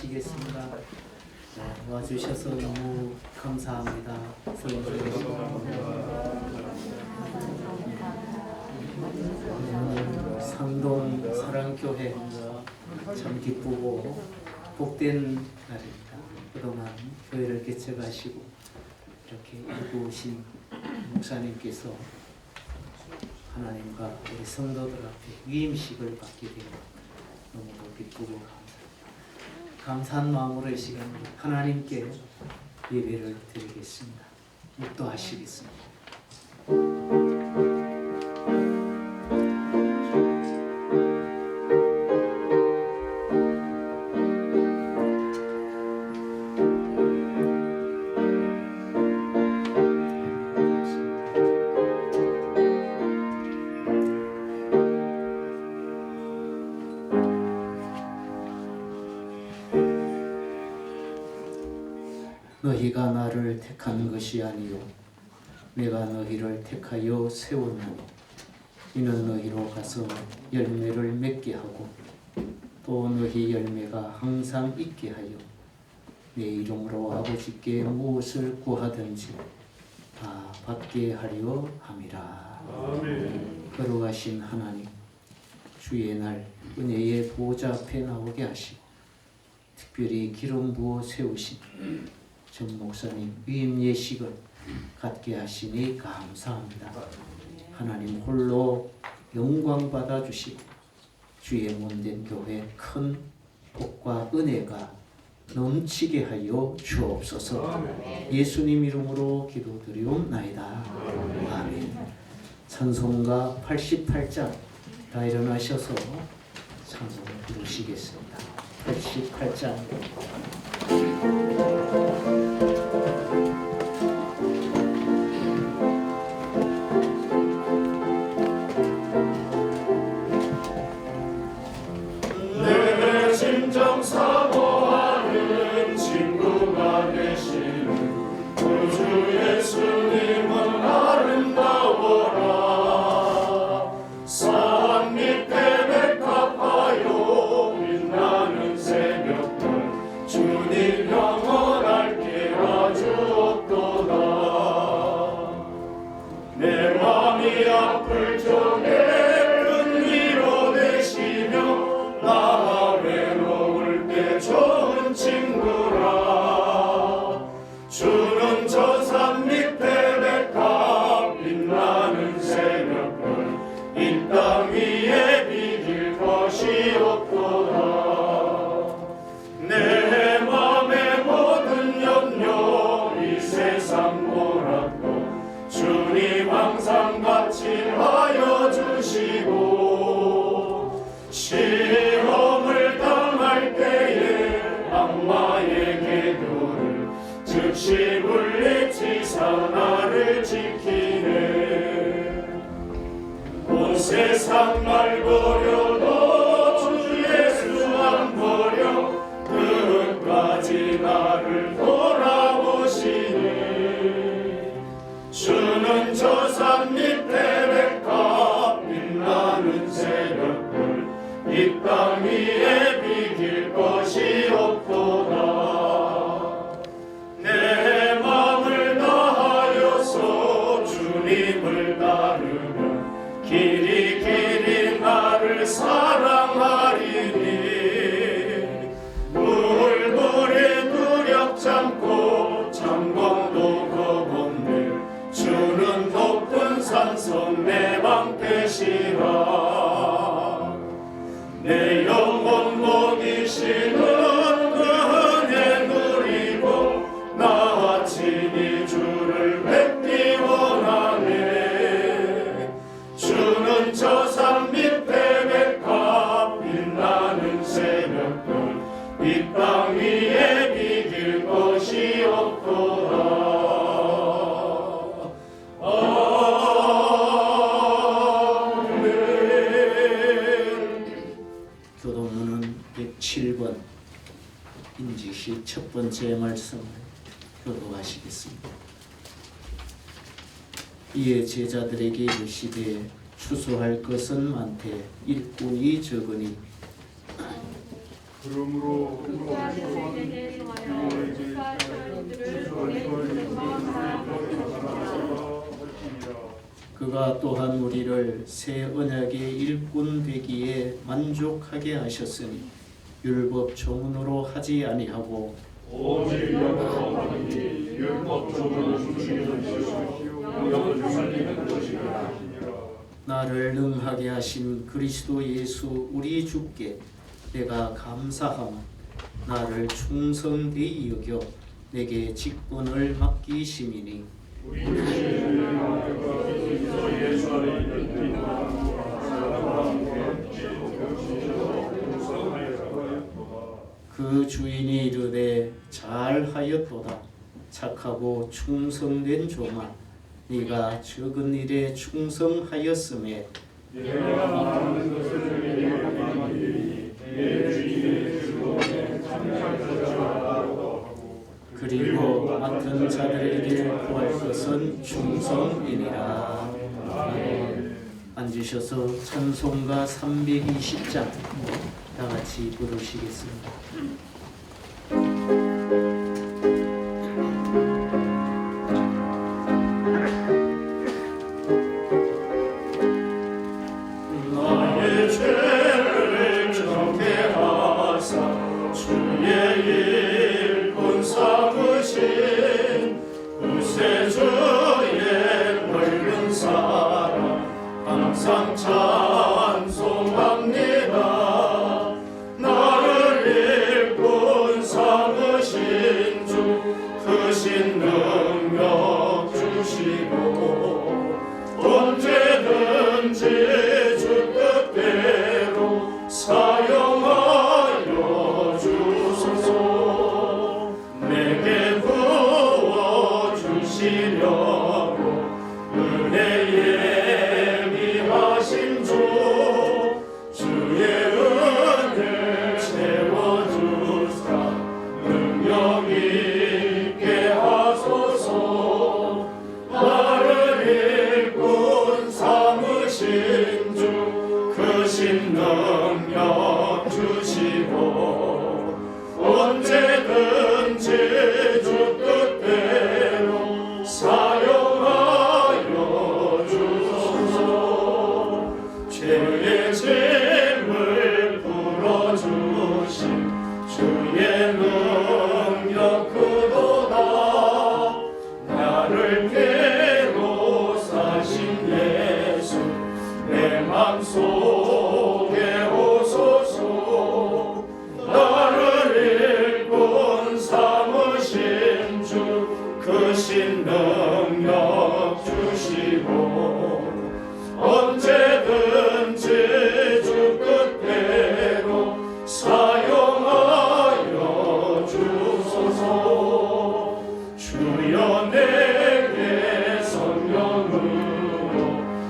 기도하시겠습니다. 와주셔서 너무 감사합니다. 상동 사랑교회 참 기쁘고 복된 날입니다. 그동안 교회를 개척하시고 이렇게 일구신 목사님께서 하나님과 우리 성도들 앞에 위임식을 받게 되어 너무도 기쁘고 감사합니다. 감사한 마음으로 이 시간 하나님께 예배를 드리겠습니다. 묵도하시겠습니다. 너희가 나를 택한 것이 아니요 내가 너희를 택하여 세웠나니 이는 너희로 가서 열매를 맺게 하고 또 너희 열매가 항상 있게 하여 내 이름으로 아버지께 무엇을 구하든지 다 받게 하려 함이라. 아멘. 거룩하신 하나님, 주의 날 은혜의 보좌 앞에 나오게 하시고 특별히 기름 부어 세우신 전 목사님 위임 예식을 갖게 하시니 감사합니다. 하나님 홀로 영광 받아 주시고 주의 몸된 교회 큰 복과 은혜가 넘치게 하여 주옵소서. 예수님 이름으로 기도드리옵나이다. 아멘. 찬송가 88장 다 일어나셔서 찬송을 부르시겠습니다. 88장 내 심정 사모하는 친구가 되시는 구주 예수님은 아름다워라. 산 밑에 백합하여 빛나는 새벽별 주님 영원할게 아주 없도다. 내 맘이 아플 적에 큰 위로 되시며 나 외로울 때 좋은 친구라. 주는 저 산 밑에 백합 빛나는 새벽별 이 땅 위에 비길 것이 없도다. 내 맘의 모든 염려 이 세상 보라도 주님 항상 같이 하여 주시고 시험을 당할 때에 악마의 계도를 즉시 물리치사 나를 지키네. 온 세상 날 버려도 주 예수 안 버려 끝까지 나를 돌아보시니. 주는 저 산 밑에 백합 빛나는 새벽별 이 땅 위에 비길 것이 없도다. 내 맘을 다하여서 주님을 따르면 길이 길이 나를 사랑하리니. 물불에 두렵지 않고 창공도 겁없네. 주는 높은 산성 내 방 되시라. 내 영혼 먹이시는 은혜 누리고 나 친히 주를 뵙기 원하네. 주는 저 산 밑에 백합 빛나는 새벽별 이 땅 위에 비길 것이 없도다. 교동문은 107번 인지시 첫 번째 말씀을 교도하시겠습니다. 이에 제자들에게 이르시되 추수할 것은 많되 일꾼이 적으니 그러므로 그가 저희에게 정하여 축사하시는 이들을 우리의 인생과 사랑하시니라. 그가 또한 우리를 새 언약의 일꾼 되기에 만족하게 하셨으니 율법 조문으로 하지 아니하고 오직 영원하니 율법 조문을 주시는 것이요 영원히 살리는 것이라. 나를 능하게 하신 그리스도 예수 우리 주께 내가 감사하며 나를 충성되이 여겨 내게 직분을 맡기심이니 우리 주의 하나님과 그리스도 예수 안에 있는 믿음과 사랑과 함께 지혜로 풍성하였도다. 그 주인이 이르되 잘하였도다 착하고 충성된 종아 네가 적은 일에 충성하였음에 내가 말하는 것을 내게 말하니 내 주인의 즐거움에 참여할 자라고 하고 그리고 맡은 자들에게 구할 것은 충성이니라. 아멘. 앉으셔서 찬송가 320장 다 같이 부르시겠습니다. 나의 죄를 정죄하사 주의 일꾼 삼으신 구세주의 넓은 사랑 항상 찬송합니다. 나를 일꾼 삼으신 주 크신 능력 주시고 언제든지 주 뜻대로 사용하여 주소서. 내게 부어 주시려고 은혜에 예비하신 주 주의 은혜 채워주사 능력 있게 하소서. 나를 일꾼 삼으신 주 크신 능력 주시고 언제든지 주 뜻대로 사용하여 주소서. 죄의 짐을 풀어주신 주의 능력 크도다. 나를 괴로 사신 예수 내 맘속에 오소서. 나를 일꾼 삼으신 주 크신 능력 주시고 언제든지 주 뜻대로 사용하여 주소서. 주여 내게 성령으로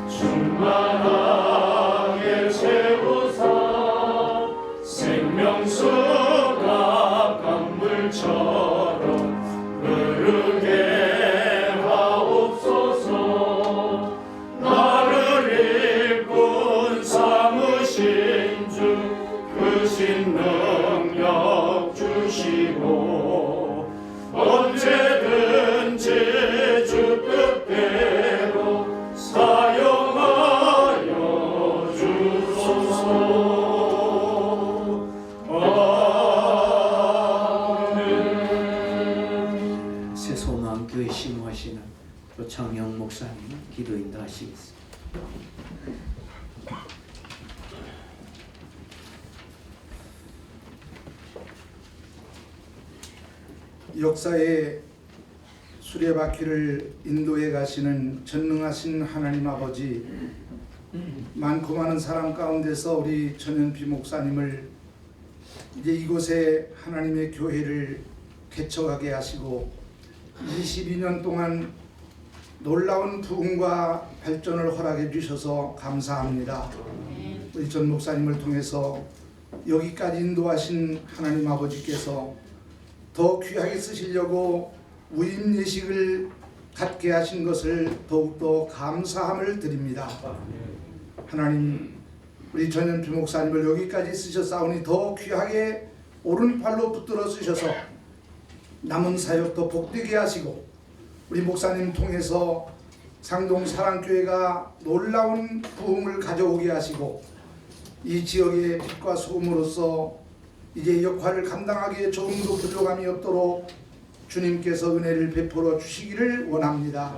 충만하게 채우사 생명수가 강물처럼 흐르게 하옵소서. 나를 일꾼 삼으신 주 크신 능력 주시고 언제든지 주 뜻대로 사용하여 주소서. 아멘. 새소망교회 신호하시는 조창영 목사님 기도 인도하시겠습니다. 역사의 수레바퀴를 인도해 가시는 전능하신 하나님 아버지, 많고 많은 사람 가운데서 우리 전현피 목사님을 이제 이곳에 하나님의 교회를 개척하게 하시고 22년 동안 놀라운 부흥과 발전을 허락해 주셔서 감사합니다. 우리 전 목사님을 통해서 여기까지 인도하신 하나님 아버지께서 더 귀하게 쓰시려고 위임 예식을 갖게 하신 것을 더욱더 감사함을 드립니다. 하나님, 우리 전현피 목사님을 여기까지 쓰셨사오니 더 귀하게 오른팔로 붙들어 주셔서 남은 사역도 복되게 하시고 우리 목사님 통해서 상동 사랑교회가 놀라운 부흥을 가져오게 하시고 이 지역의 빛과 소금으로서 이제 역할을 감당하기에 조금도 부족함이 없도록 주님께서 은혜를 베풀어 주시기를 원합니다.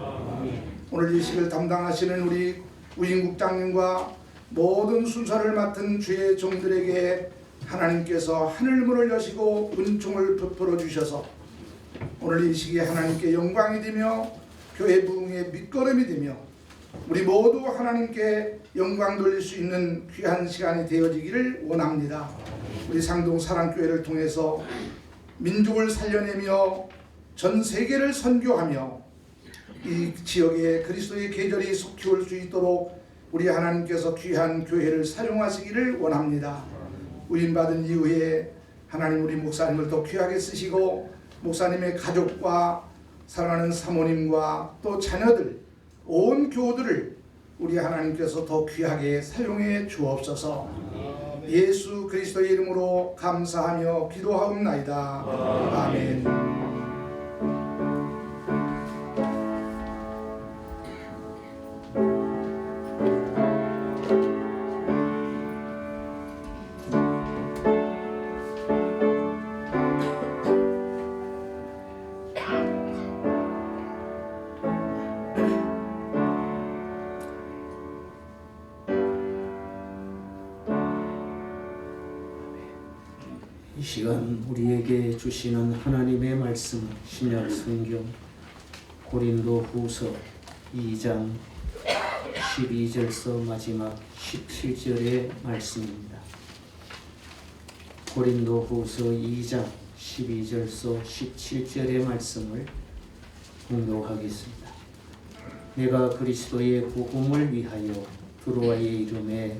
오늘 이 식을 담당하시는 우리 우인국장님과 모든 순서를 맡은 주의 종들에게 하나님께서 하늘문을 여시고 은총을 베풀어 주셔서 오늘 이 시기에 하나님께 영광이 되며 교회 부흥의 밑거름이 되며 우리 모두 하나님께 영광 돌릴 수 있는 귀한 시간이 되어지기를 원합니다. 우리 상동 사랑교회를 통해서 민족을 살려내며 전 세계를 선교하며 이 지역에 그리스도의 계절이 속히 올 수 있도록 우리 하나님께서 귀한 교회를 사용하시기를 원합니다. 우임받은 이후에 하나님 우리 목사님을 더 귀하게 쓰시고 목사님의 가족과 사랑하는 사모님과 또 자녀들 온 교우들을 우리 하나님께서 더 귀하게 사용해 주옵소서. 예수 그리스도의 이름으로 감사하며 기도하옵나이다. 아멘. 이 시간 우리에게 주시는 하나님의 말씀은 신약 성경 고린도후서 2장 12절서 마지막 17절의 말씀입니다. 고린도후서 2장 12절서 17절의 말씀을 공독하겠습니다. 내가 그리스도의 복음을 위하여 드로아의 이름에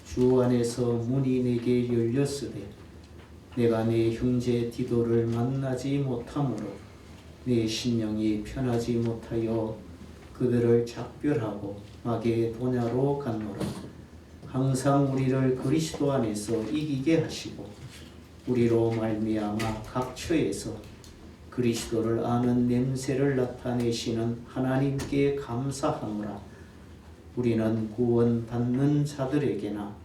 주 안에서 문이 내게 열렸으되 내가 내 형제 디도를 만나지 못하므로 내 심령이 편하지 못하여 그들을 작별하고 마게도냐로 갔노라. 항상 우리를 그리스도 안에서 이기게 하시고 우리로 말미암아 각처에서 그리스도를 아는 냄새를 나타내시는 하나님께 감사하노라. 우리는 구원받는 자들에게나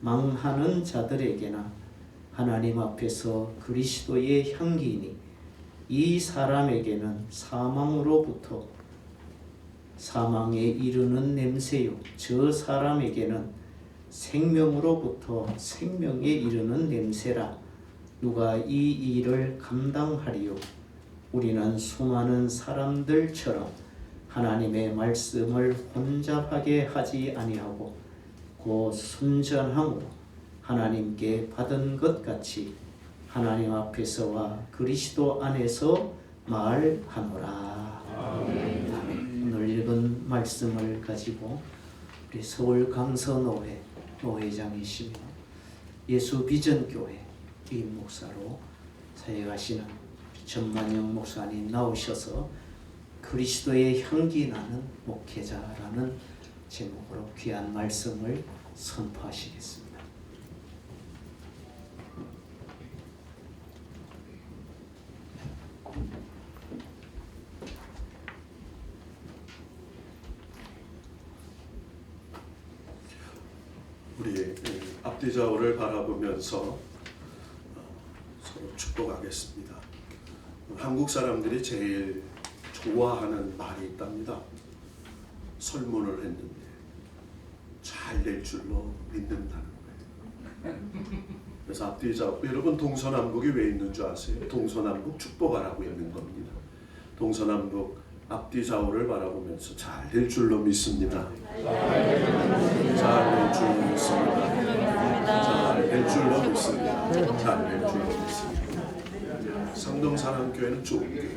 망하는 자들에게나 하나님 앞에서 그리스도의 향기니 이 사람에게는 사망으로부터 사망에 이르는 냄새요 저 사람에게는 생명으로부터 생명에 이르는 냄새라. 누가 이 일을 감당하리요? 우리는 수많은 사람들처럼 하나님의 말씀을 혼잡하게 하지 아니하고 곧 순전함으로 하나님께 받은 것 같이 하나님 앞에서와 그리스도 안에서 말하노라. 아멘. 오늘 읽은 말씀을 가지고 우리 서울 강서노회 노회장이시며 예수 비전교회 위임 목사로 사역하시는 전만영 목사님 나오셔서 그리스도의 향기 나는 목회자라는 제목으로 귀한 말씀을 선포하시겠습니다. 우리 앞뒤 좌우를 바라보면서 서로 축복하겠습니다. 한국 사람들이 제일 좋아하는 말이 있답니다. 설문을 했는데 잘 될 줄로 믿는다는 거예요. 그래서 앞뒤 좌우, 여러분 동서남북이 왜 있는 줄 아세요? 동서남북 축복하라고 있는 겁니다. 동서남북 앞뒤 좌우를 바라보면서 잘 될 줄로 믿습니다. 잘 될 줄로 믿습니다. 잘 될 줄로 믿습니다. 잘 될 줄로 믿습니다. 상동사랑교회는 좋은 교회.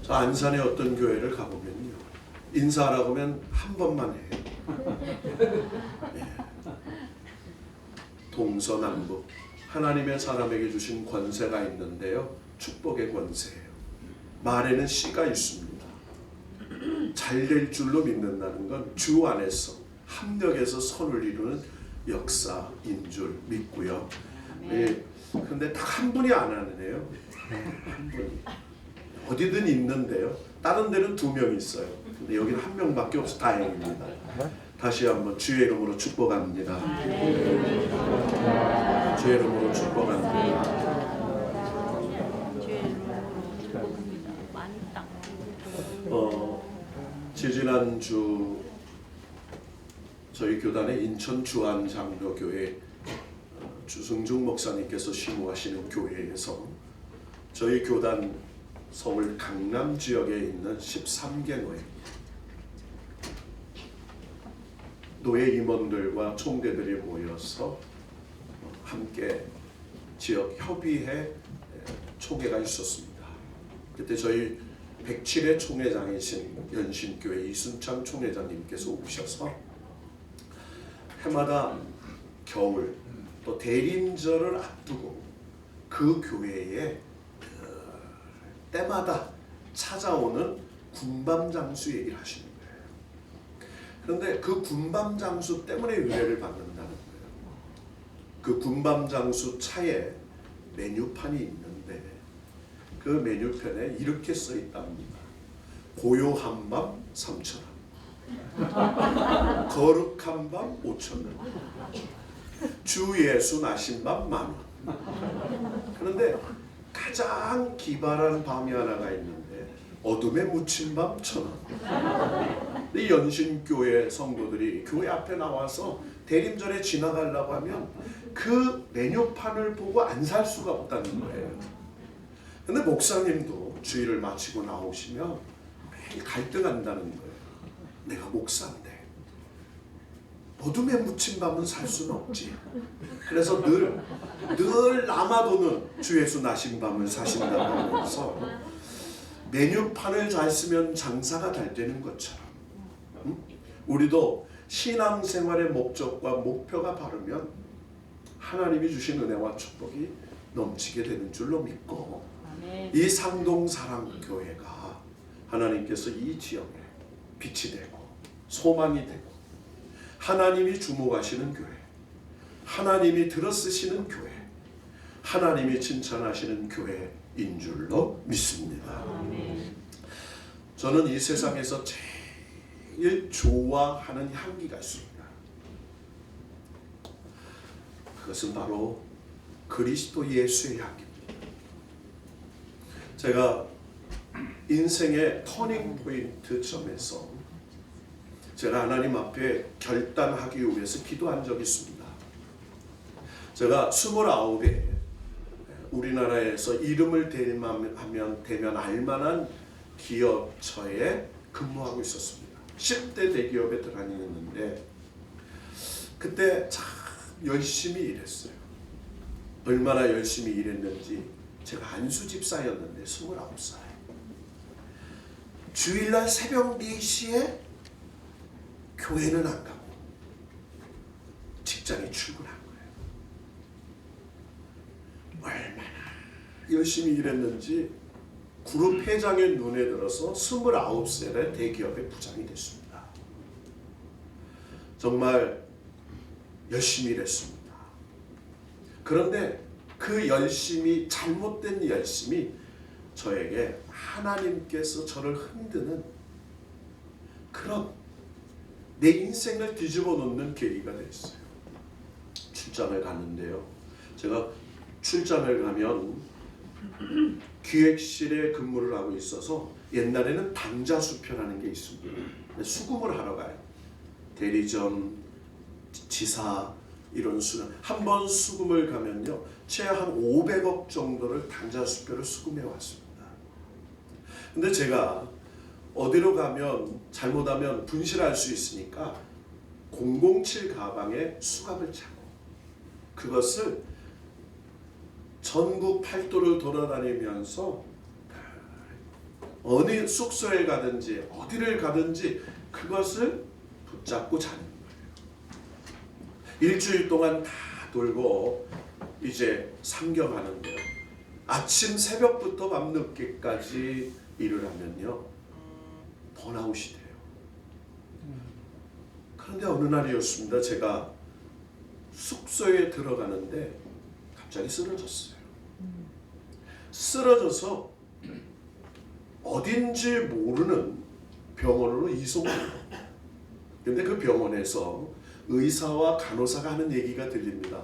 저 안산의 어떤 교회를 가보면요, 인사하라고 하면 한 번만 해요. 예. 동서남북 하나님의 사람에게 주신 권세가 있는데요, 축복의 권세예요. 말에는 씨가 있습니다. 잘 될 줄로 믿는다는 건 주 안에서 합력해서 선을 이루는 역사인 줄 믿고요. 예. 근데 딱 한 분이 안 하네요. 한 분이. 어디든 있는데요. 다른 데는 2명 있어요. 근데 여기는 1명밖에 없어. 다행입니다. 다시 한번 주의 이름으로 축복합니다. 주의 이름으로 축복합니다. 지지난주 저희 교단의 인천 주안장로교회 주승중 목사님께서 심호하시는 교회에서 저희 교단 서울 강남 지역에 있는 13개 노예 임원들과 총대들이 모여서 함께 지역 협의회 총회가 있었습니다. 그때 저희 107회 총회장이신 연신교회 이순창 총회장님께서 오셔서 해마다 겨울 또 대림절을 앞두고 그 교회에 때마다 찾아오는 군밤장수 얘기를 하시는 거예요. 그런데 그 군밤장수 때문에 은혜를 받는다는 거예요. 그 군밤장수 차에 메뉴판이 있는데 그 메뉴판에 이렇게 써 있답니다. 고요한 밤 3,000원, 거룩한 밤 5,000원, 주 예수 나신 밤 10,000원. 그런데 가장 기발한 밤이 하나가 있는데 어둠에 묻힌 밤 1,000원. 이 연신교회 성도들이 교회 앞에 나와서 대림절에 지나가려고 하면 그 메뉴판을 보고 안 살 수가 없다는 거예요. 근데 목사님도 주일을 마치고 나오시면 매일 갈등한다는 거예요. 내가 목사인데 어둠에 묻힌 밤은 살 수는 없지. 그래서 늘 남아도는 주 예수 나신 밤을 사신다고 하면서 메뉴판을 잘 쓰면 장사가 잘 되는 것처럼 우리도 신앙생활의 목적과 목표가 바르면 하나님이 주신 은혜와 축복이 넘치게 되는 줄로 믿고 이 상동사랑교회가 하나님께서 이 지역에 빛이 되고 소망이 되고 하나님이 주목하시는 교회, 하나님이 들어쓰시는 교회, 하나님이 칭찬하시는 교회인 줄로 믿습니다. 저는 이 세상에서 제일 좋아하는 향기가 있습니다. 그것은 바로 그리스도 예수의 향기입니다. 제가 인생의 터닝 포인트 점에서 제가 하나님 앞에 결단하기 위해서 기도한 적이 있습니다. 제가 29에 우리나라에서 이름을 대면 알만한 기업처에 근무하고 있었습니다. 10대 대기업에 다니는데 그때 참 열심히 일했어요. 얼마나 열심히 일했는지 제가 안수집사였는데 29살 주일날 새벽 4시에 교회는 안 가고 직장에 출근한 거예요. 얼마나 열심히 일했는지 그룹 회장의 눈에 들어서 29살에 대기업의 부장이 됐습니다. 정말 열심히 일했습니다. 그런데 그 열심이 잘못된 열심이 저에게 하나님께서 저를 흔드는 그런 내 인생을 뒤집어 놓는 계기가 됐어요. 출장을 갔는데요. 제가 출장을 가면 기획실에 근무를 하고 있어서 옛날에는 당자수표라는 게 있습니다. 수금을 하러 가요. 대리점, 지사 이런 수는 한 번 수금을 가면요 최한 500억 정도를 당자수표를 수금해 왔습니다. 근데 제가 어디로 가면 잘못하면 분실할 수 있으니까 007 가방에 수갑을 차고 그것을 전국 팔도를 돌아다니면서 어느 숙소에 가든지 어디를 가든지 그것을 붙잡고 자는 거예요. 일주일 동안 다 돌고 이제 상경하는데요. 아침 새벽부터 밤늦게까지 일을 하면요 번아웃이 돼요. 그런데 어느 날이었습니다. 제가 숙소에 들어가는데 갑자기 쓰러졌어요. 쓰러져서 어딘지 모르는 병원으로 이송돼요. 근데 그 병원에서 의사와 간호사가 하는 얘기가 들립니다.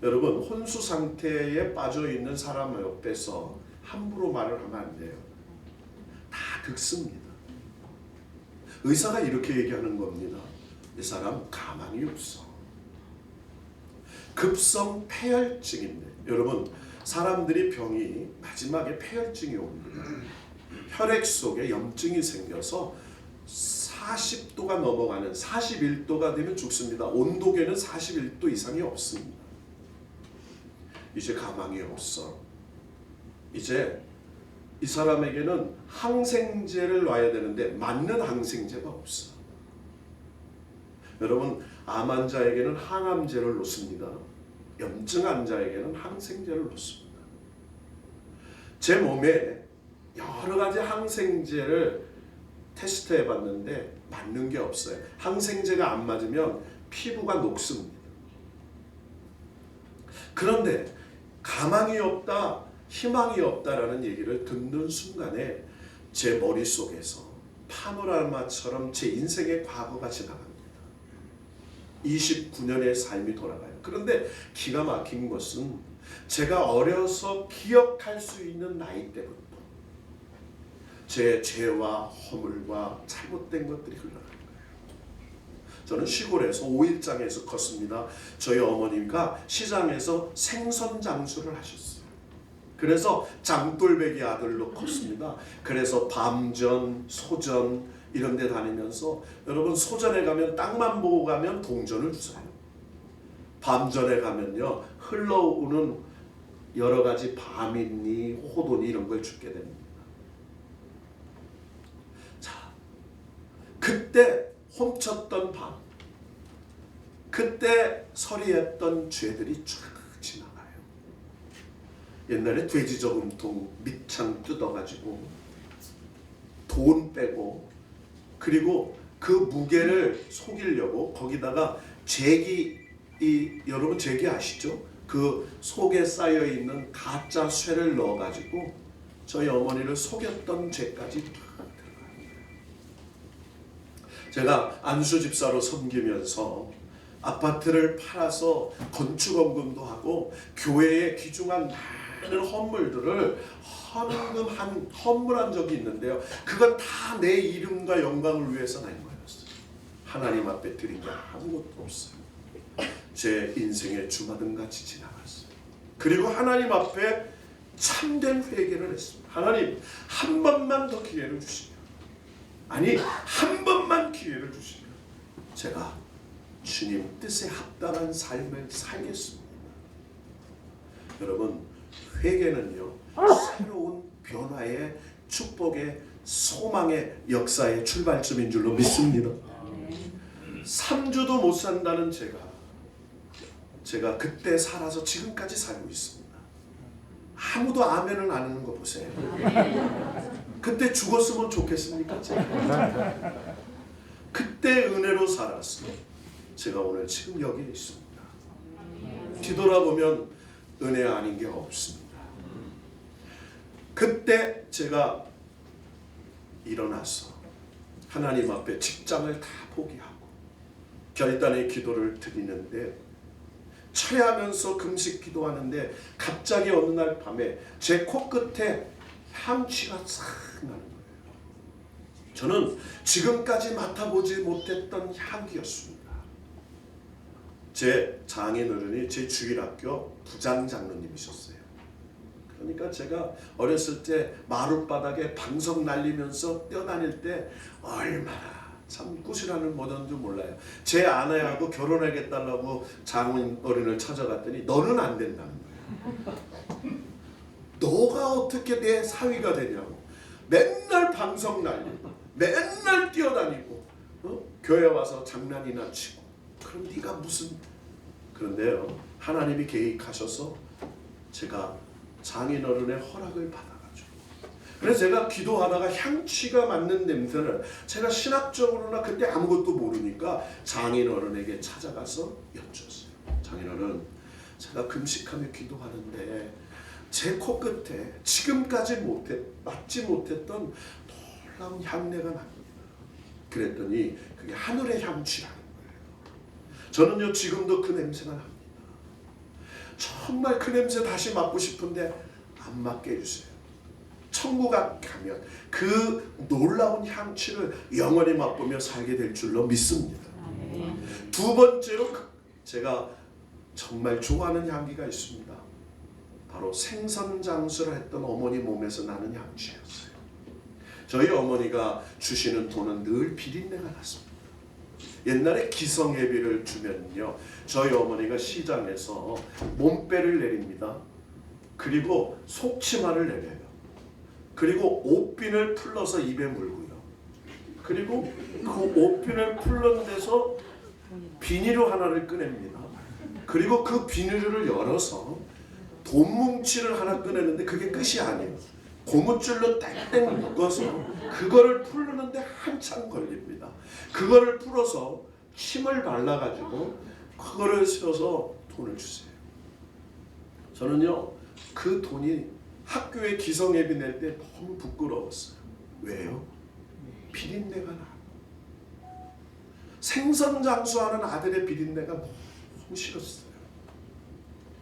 여러분, 혼수 상태에 빠져 있는 사람 옆에서 함부로 말을 하면 안 돼요. 다 듣습니다. 의사가 이렇게 얘기하는 겁니다. 이 사람 가망이 없어. 급성 폐혈증인데, 여러분, 사람들이 병이 마지막에 폐혈증이 옵니다. 혈액 속에 염증이 생겨서 40도가 넘어가는 41도가 되면 죽습니다. 온도계는 41도 이상이 없습니다. 이제 가망이 없어. 이제 이 사람에게는 항생제를 놔야 되는데 맞는 항생제가 없어. 여러분, 암 환자에게는 항암제를 놓습니다. 염증 환자에게는 항생제를 놓습니다. 제 몸에 여러 가지 항생제를 테스트해 봤는데 맞는 게 없어요. 항생제가 안 맞으면 피부가 녹습니다. 그런데 가망이 없다, 희망이 없다라는 얘기를 듣는 순간에 제 머릿속에서 파노라마처럼 제 인생의 과거가 지나갑니다. 29년의 삶이 돌아가요. 그런데 기가 막힌 것은 제가 어려서 기억할 수 있는 나이 때부터 제 죄와 허물과 잘못된 것들이 흘러가는 거예요. 저는 시골에서 5일장에서 컸습니다. 저희 어머니가 시장에서 생선 장수를 하셨어요. 그래서 장돌배기 아들로 컸습니다. 그래서 밤전, 소전 이런 데 다니면서, 여러분, 소전에 가면 땅만 보고 가면 동전을 주세요. 밤전에 가면요, 흘러오는 여러 가지 밤이니 호돈이 이런 걸 주게 됩니다. 자, 그때 훔쳤던 밤, 그때 서리했던 죄들이 쫙 지나가요. 옛날에 돼지 저금통 밑창 뜯어가지고 돈 빼고, 그리고 그 무게를 속이려고 거기다가 제기, 여러분 제기 아시죠? 그 속에 쌓여 있는 가짜 쇠를 넣어가지고 저희 어머니를 속였던 죄까지 다 들어가요. 제가 안수 집사로 섬기면서 아파트를 팔아서 건축원금도 하고 교회에 귀중한 많은 헌물들을 헌물한 적이 있는데요. 그건 다 내 이름과 영광을 위해서 낸 거였어요. 하나님 앞에 드린 게 아무것도 없어요. 제 인생의 주마등같이 지나갔어요. 그리고 하나님 앞에 참된 회개를 했습니다. 하나님, 한 번만 더 기회를 주시면, 아니 한 번만 기회를 주시면 제가 주님 뜻에 합당한 삶을 살겠습니다. 여러분, 회개는요, 새로운 변화의 축복의 소망의 역사의 출발점인 줄로 믿습니다. 3주도 못 산다는 제가 그때 살아서 지금까지 살고 있습니다. 아무도 아멘을 안 하는 거 보세요. 그때 죽었으면 좋겠습니까? 그때 은혜로 살았어. 제가 오늘 지금 여기에 있습니다. 뒤돌아보면 은혜 아닌 게 없습니다. 그때 제가 일어나서 하나님 앞에 직장을 다 포기하고 결단의 기도를 드리는데, 철회하면서 금식 기도하는데 갑자기 어느 날 밤에 제 코끝에 향취가 싹 나는 거예요. 저는 지금까지 맡아보지 못했던 향기였습니다. 제 장인어른이 제 주일학교 부장장로님이셨어요. 그러니까 제가 어렸을 때 마룻바닥에 방석 날리면서 뛰어다닐 때 얼마나 참 꾸시라는 뭐던 줄 몰라요. 제 아내하고 결혼하겠다고 장인어른을 찾아갔더니 너는 안 된다는 거예요. 너가 어떻게 내 사위가 되냐고. 맨날 방석 날리고 맨날 뛰어다니고 교회 와서 장난이나 치고, 그럼 네가 무슨. 그런데요, 하나님이 계획하셔서 제가 장인어른의 허락을 받아가지고, 그래서 제가 기도하다가 향취가 맡는 냄새를, 제가 신학적으로나 그때 아무것도 모르니까 장인어른에게 찾아가서 여쭈었어요. 장인어른, 제가 금식하며 기도하는데 제 코끝에 지금까지 맡지 못했던 놀라운 향내가 납니다. 그랬더니 그게 하늘의 향취라는 거예요. 저는요 지금도 그 냄새가 납니다. 정말 그 냄새 다시 맡고 싶은데 안 맡게 해주세요. 천국 가면 그 놀라운 향취를 영원히 맛보며 살게 될 줄로 믿습니다. 두 번째로 제가 정말 좋아하는 향기가 있습니다. 바로 생선장수를 했던 어머니 몸에서 나는 향취였어요. 저희 어머니가 주시는 돈은 늘 비린내가 났습니다. 옛날에 기성예비를 주면요, 저희 어머니가 시장에서 몸빼를 내립니다. 그리고 속치마를 내려요. 그리고 옷핀을 풀러서 입에 물고요. 그리고 그 옷핀을 풀는 데서 비닐로 하나를 꺼냅니다. 그리고 그 비닐을 열어서 돈 뭉치를 하나 꺼내는데 그게 끝이 아니에요. 고무줄로 땡땡 묶어서 그거를 풀는데 한참 걸립니다. 그거를 풀어서 침을 발라가지고 그거를 써서 돈을 주세요. 저는요 그 돈이 학교에 기성예비 낼 때 너무 부끄러웠어요. 왜요? 비린내가 나. 생선장수하는 아들의 비린내가 너무 싫었어요.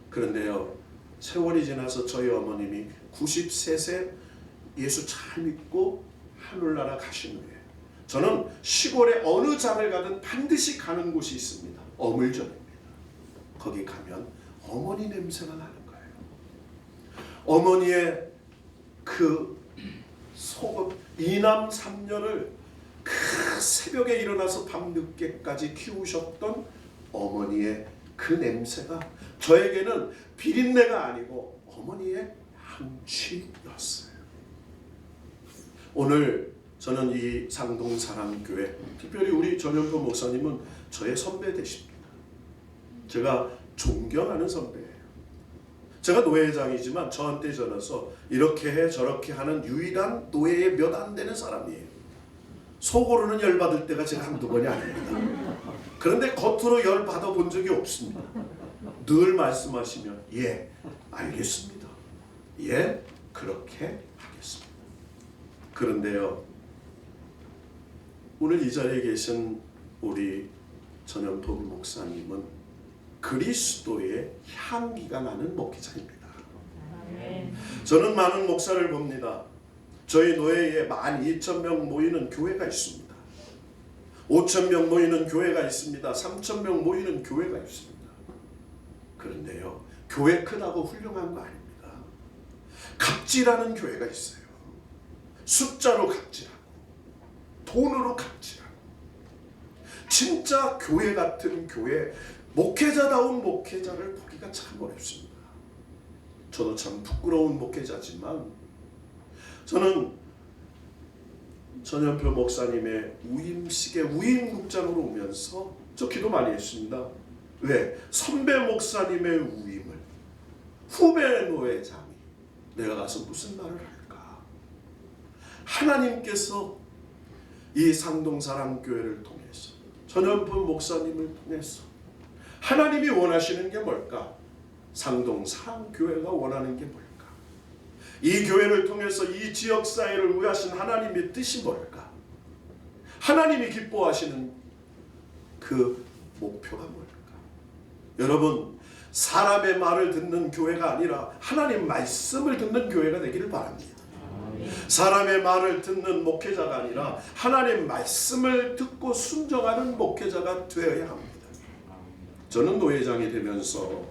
그런데요 세월이 지나서 저희 어머님이 93세 예수 잘 믿고 하늘나라 가신 후에 저는 시골에 어느 장을 가든 반드시 가는 곳이 있습니다. 어물전입니다. 거기 가면 어머니 냄새가 나는 거예요. 어머니의 그 속옷 이남 삼녀를 그 새벽에 일어나서 밤늦게까지 키우셨던 어머니의 그 냄새가 저에게는 비린내가 아니고 어머니의 향취였어요. 오늘 저는 이 상동사랑교회, 특별히 우리 전현표 목사님은 저의 선배 되십니다. 제가 존경하는 선배예요. 제가 노회장이지만 저한테 전해서 이렇게 해 저렇게 하는 유일한 노회에 몇 안 되는 사람이에요. 속으로는 열받을 때가 제가 한두 번이 아닙니다. 그런데 겉으로 열받아 본 적이 없습니다. 늘 말씀하시면 예, 알겠습니다. 예, 그렇게 하겠습니다. 그런데요, 오늘 이 자리에 계신 우리 전현돈 목사님은 그리스도의 향기가 나는 목회자입니다. 저는 많은 목사를 봅니다. 저희 노예에 12,000명 모이는 교회가 있습니다. 5,000명 모이는 교회가 있습니다. 3,000명 모이는 교회가 있습니다. 그런데요, 교회 크다고 훌륭한 거 아닙니다. 갑질하는 교회가 있어요. 숫자로 갑질하고 돈으로 갑질하고. 진짜 교회 같은 교회, 목회자다운 목회자를 보기가 참 어렵습니다. 저도 참 부끄러운 목회자지만 저는 전현표 목사님의 우임식에 우임국장으로 오면서 저 기도 많이 했습니다. 왜? 선배 목사님의 우임을 후배 노회장이 내가 가서 무슨 말을 할까? 하나님께서 이 상동사랑교회를 통해서 전현표 목사님을 통해서 하나님이 원하시는 게 뭘까? 상동사랑교회가 원하는 게 뭘까? 이 교회를 통해서 이 지역사회를 위하신 하나님의 뜻이 뭘까? 하나님이 기뻐하시는 그 목표가 뭘까? 여러분, 사람의 말을 듣는 교회가 아니라 하나님 말씀을 듣는 교회가 되기를 바랍니다. 사람의 말을 듣는 목회자가 아니라 하나님 말씀을 듣고 순종하는 목회자가 되어야 합니다. 저는 노회장이 되면서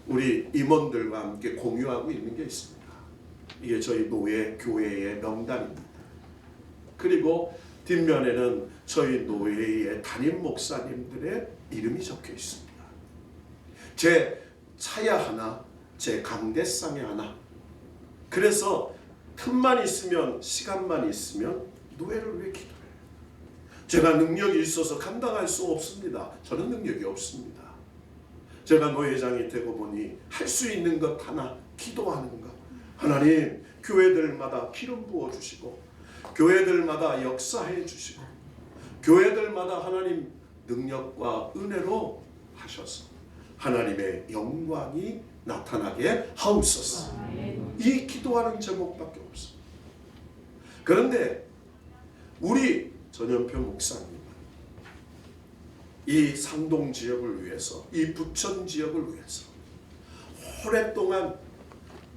우리 임원들과 함께 공유하고 있는 게 있습니다. 이게 저희 노회 교회의 명단입니다. 그리고 뒷면에는 저희 노회의 담임 목사님들의 이름이 적혀 있습니다. 제 차야 하나, 제 강대상에 하나. 그래서 틈만 있으면, 시간만 있으면 노회를 위해 기도해요. 제가 능력이 있어서 감당할 수 없습니다. 저는 능력이 없습니다. 제가 노회장이 되고 보니 할 수 있는 것 하나, 기도하는 것. 하나님, 교회들마다 기름 부어주시고 교회들마다 역사해 주시고 교회들마다 하나님 능력과 은혜로 하셔서 하나님의 영광이 나타나게 하옵소서. 이 기도하는 제목밖에 없어. 그런데 우리 전현표 목사님, 이 상동 지역을 위해서, 이 부천 지역을 위해서 오랫동안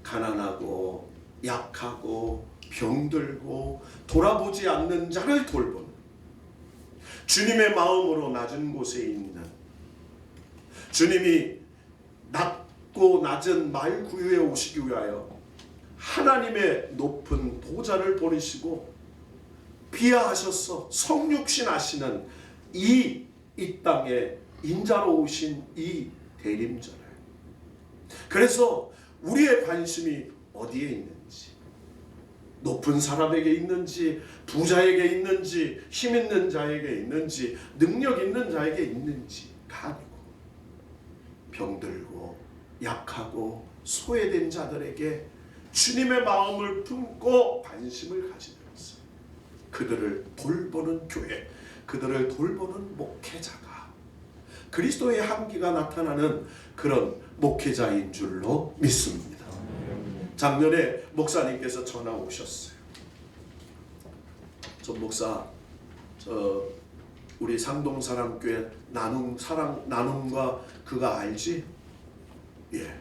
가난하고 약하고 병들고 돌아보지 않는 자를 돌보는, 주님의 마음으로 낮은 곳에 있는, 주님이 낮고 낮은 말 구유에 오시기 위하여 하나님의 높은 보좌를 버리시고 비하하셔서 성육신 하시는 이 땅에 인자로 오신 이 대림절을, 그래서 우리의 관심이 어디에 있는지, 높은 사람에게 있는지, 부자에게 있는지, 힘 있는 자에게 있는지, 능력 있는 자에게 있는지가 아니고 병들고 약하고 소외된 자들에게 주님의 마음을 품고 관심을 가지면서 그들을 돌보는 교회, 그들을 돌보는 목회자가 그리스도의 향기가 나타나는 그런 목회자인 줄로 믿습니다. 작년에 목사님께서 전화 오셨어요. 전 목사, 우리 상동사랑교회 나눔과 그거 알지? 예.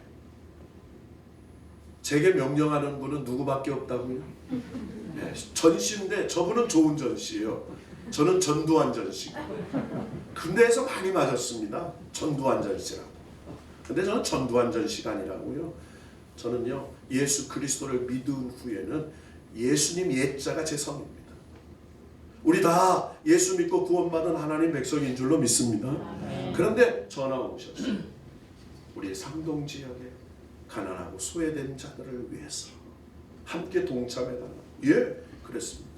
제게 명령하는 분은 누구밖에 없다고요? 예. 전시인데 저분은 좋은 전시예요. 저는 전두환 전시고. 군대에서 많이 맞았습니다. 전두환 전시라고. 근데 저는 전두환 전시가 아니라고요. 저는요, 예수 그리스도를 믿은 후에는 예수님 옛자가 제 성입니다. 우리 다 예수 믿고 구원받은 하나님 백성인 줄로 믿습니다. 그런데 전화가 오셨어요. 우리 상동 지역에 가난하고 소외된 자들을 위해서 함께 동참해달라. 예, 그랬습니다.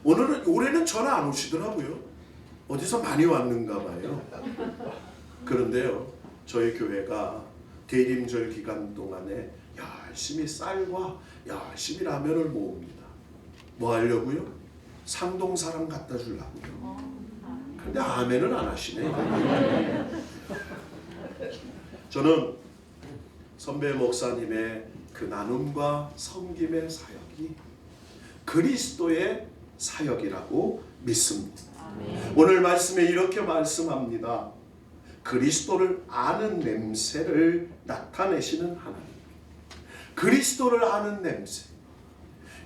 올해는 전화 안 오시더라고요. 어디서 많이 왔는가 봐요. 그런데요, 저희 교회가 대림절 기간 동안에 열심히 쌀과 열심히 라면을 모읍니다. 뭐 하려고요? 상동 사람 갖다 주려고요. 근데 아멘은 안 하시네. 저는 선배 목사님의 그 나눔과 섬김의 사역이 그리스도의 사역이라고 믿습니다. 오늘 말씀에 이렇게 말씀합니다. 그리스도를 아는 냄새를 나타내시는 하나님. 그리스도를 아는 냄새.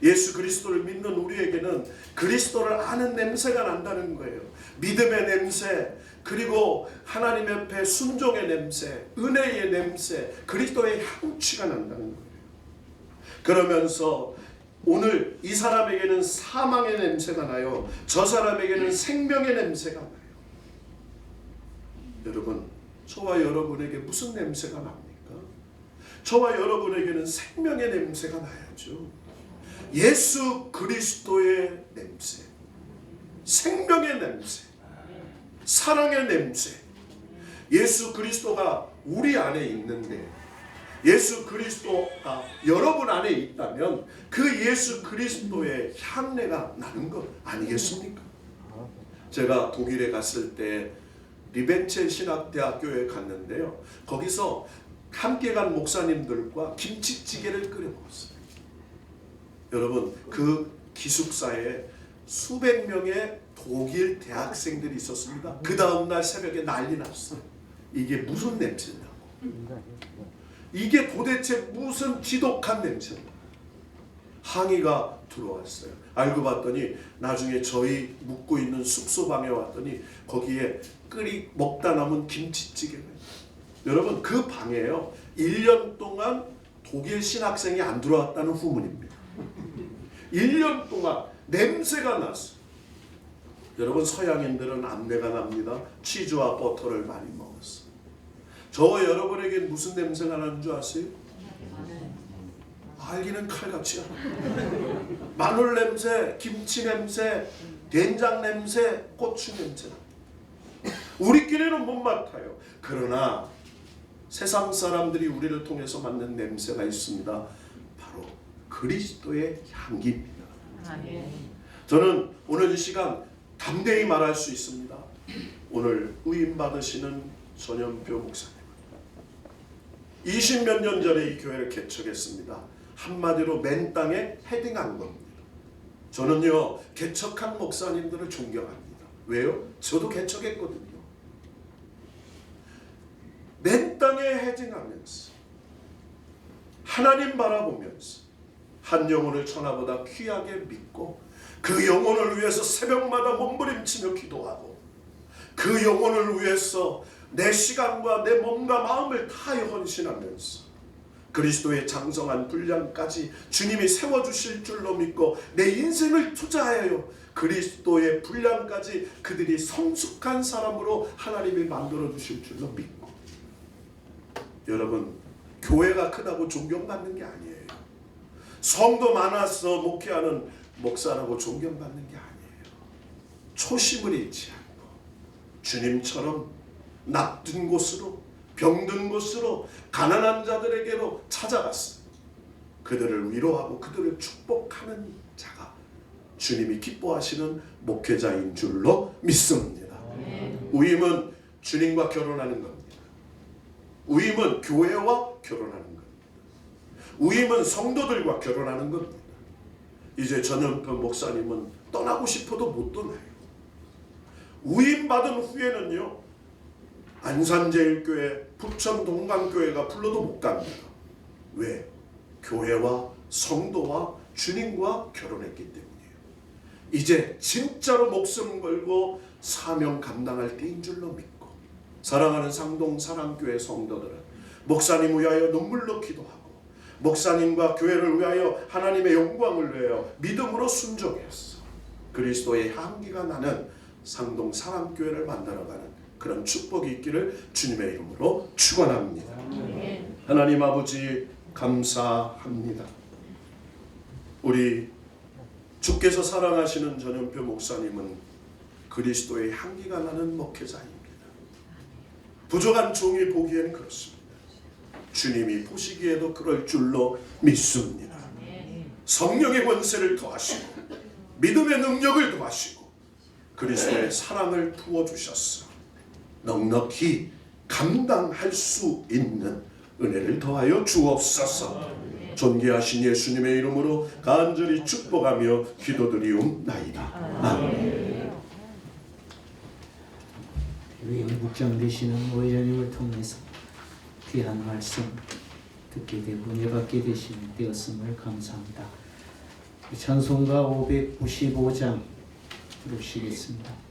예수 그리스도를 믿는 우리에게는 그리스도를 아는 냄새가 난다는 거예요. 믿음의 냄새, 그리고 하나님 앞에 순종의 냄새, 은혜의 냄새, 그리스도의 향취가 난다는 거예요. 그러면서 오늘 이 사람에게는 사망의 냄새가 나요. 저 사람에게는 생명의 냄새가 나요. 여러분, 저와 여러분에게 무슨 냄새가 납니까? 저와 여러분에게는 생명의 냄새가 나야죠. 예수 그리스도의 냄새, 생명의 냄새, 사랑의 냄새. 예수 그리스도가 우리 안에 있는데, 예수 그리스도가 여러분 안에 있다면 그 예수 그리스도의 향내가 나는 것 아니겠습니까? 제가 독일에 갔을 때 리벤첼 신학대학교에 갔는데요, 거기서 함께 간 목사님들과 김치찌개를 끓여 먹었어요. 여러분, 그 기숙사에 수백 명의 독일 대학생들이 있었습니다. 그 다음날 새벽에 난리 났어요. 이게 무슨 냄새냐고. 이게 도대체 무슨 지독한 냄새냐. 항의가 들어왔어요. 알고 봤더니 나중에 저희 묵고 있는 숙소방에 왔더니 거기에 먹다 남은 김치찌개를. 여러분, 그 방에요, 1년 동안 독일 신학생이 안 들어왔다는 후문입니다. 1년 동안 냄새가 났어요. 여러분, 서양인들은 안내가 납니다. 치즈와 버터를 많이 먹었어요. 저와 여러분에게 무슨 냄새가 나는 줄 아세요? 알기는 칼같이 알아요. 마늘 냄새, 김치 냄새, 된장 냄새, 고추 냄새. 우리끼리는 못 맡아요. 그러나 세상 사람들이 우리를 통해서 맡는 냄새가 있습니다. 바로 그리스도의 향기입니다. 저는 오늘 이 시간 담대히 말할 수 있습니다. 오늘 의임 받으시는 전현표 목사님, 20몇 년 전에 이 교회를 개척했습니다. 한마디로 맨 땅에 헤딩한 겁니다. 저는요 개척한 목사님들을 존경합니다. 왜요? 저도 개척했거든요. 맨 땅에 헤딩하면서 하나님 바라보면서 한 영혼을 천하보다 귀하게 믿고 그 영혼을 위해서 새벽마다 몸부림치며 기도하고 그 영혼을 위해서 내 시간과 내 몸과 마음을 다하여 헌신하면서 그리스도의 장성한 분량까지 주님이 세워주실 줄로 믿고 내 인생을 투자하여 그리스도의 분량까지 그들이 성숙한 사람으로 하나님이 만들어 주실 줄로 믿고, 여러분 교회가 크다고 존경받는 게 아니에요. 성도 많아서 목회하는 목사라고 존경받는 게 아니에요. 초심을 잃지 않고 주님처럼 납든 곳으로 병든 곳으로 가난한 자들에게로 찾아갔어요. 그들을 위로하고 그들을 축복하는 자가 주님이 기뻐하시는 목회자인 줄로 믿습니다. 우임은 주님과 결혼하는 겁니다. 우임은 교회와 결혼하는 겁니다. 우임은 성도들과 결혼하는 겁니다. 이제 전현표 목사님은 떠나고 싶어도 못 떠나요. 우임 받은 후에는요 안산제일교회, 부천동강교회가 불러도 못 갑니다. 왜? 교회와 성도와 주님과 결혼했기 때문이에요. 이제 진짜로 목숨 걸고 사명 감당할 때인 줄로 믿고, 사랑하는 상동 사랑교회 성도들은 목사님 위하여 눈물로 기도하고 목사님과 교회를 위하여 하나님의 영광을 위하여 믿음으로 순종했어. 그리스도의 향기가 나는 상동 사랑교회를 만들어가는 그런 축복이 있기를 주님의 이름으로 축원합니다. 하나님 아버지 감사합니다. 우리 주께서 사랑하시는 전현표 목사님은 그리스도의 향기가 나는 목회자입니다. 부족한 종이 보기에는 그렇습니다. 주님이 보시기에도 그럴 줄로 믿습니다. 성령의 권세를 더하시고 믿음의 능력을 더하시고 그리스도의 사랑을 부어주셨어. 넉넉히 감당할 수 있는 은혜를 더하여 주옵소서. 존귀하신 예수님의 이름으로 간절히 축복하며 기도드리옵나이다. 아멘. 위임 묵장되시는 의장님을 통해서 귀한 말씀 듣게 되고 은혜받게 되었음을 감사합니다. 찬송가 595장 부르시겠습니다.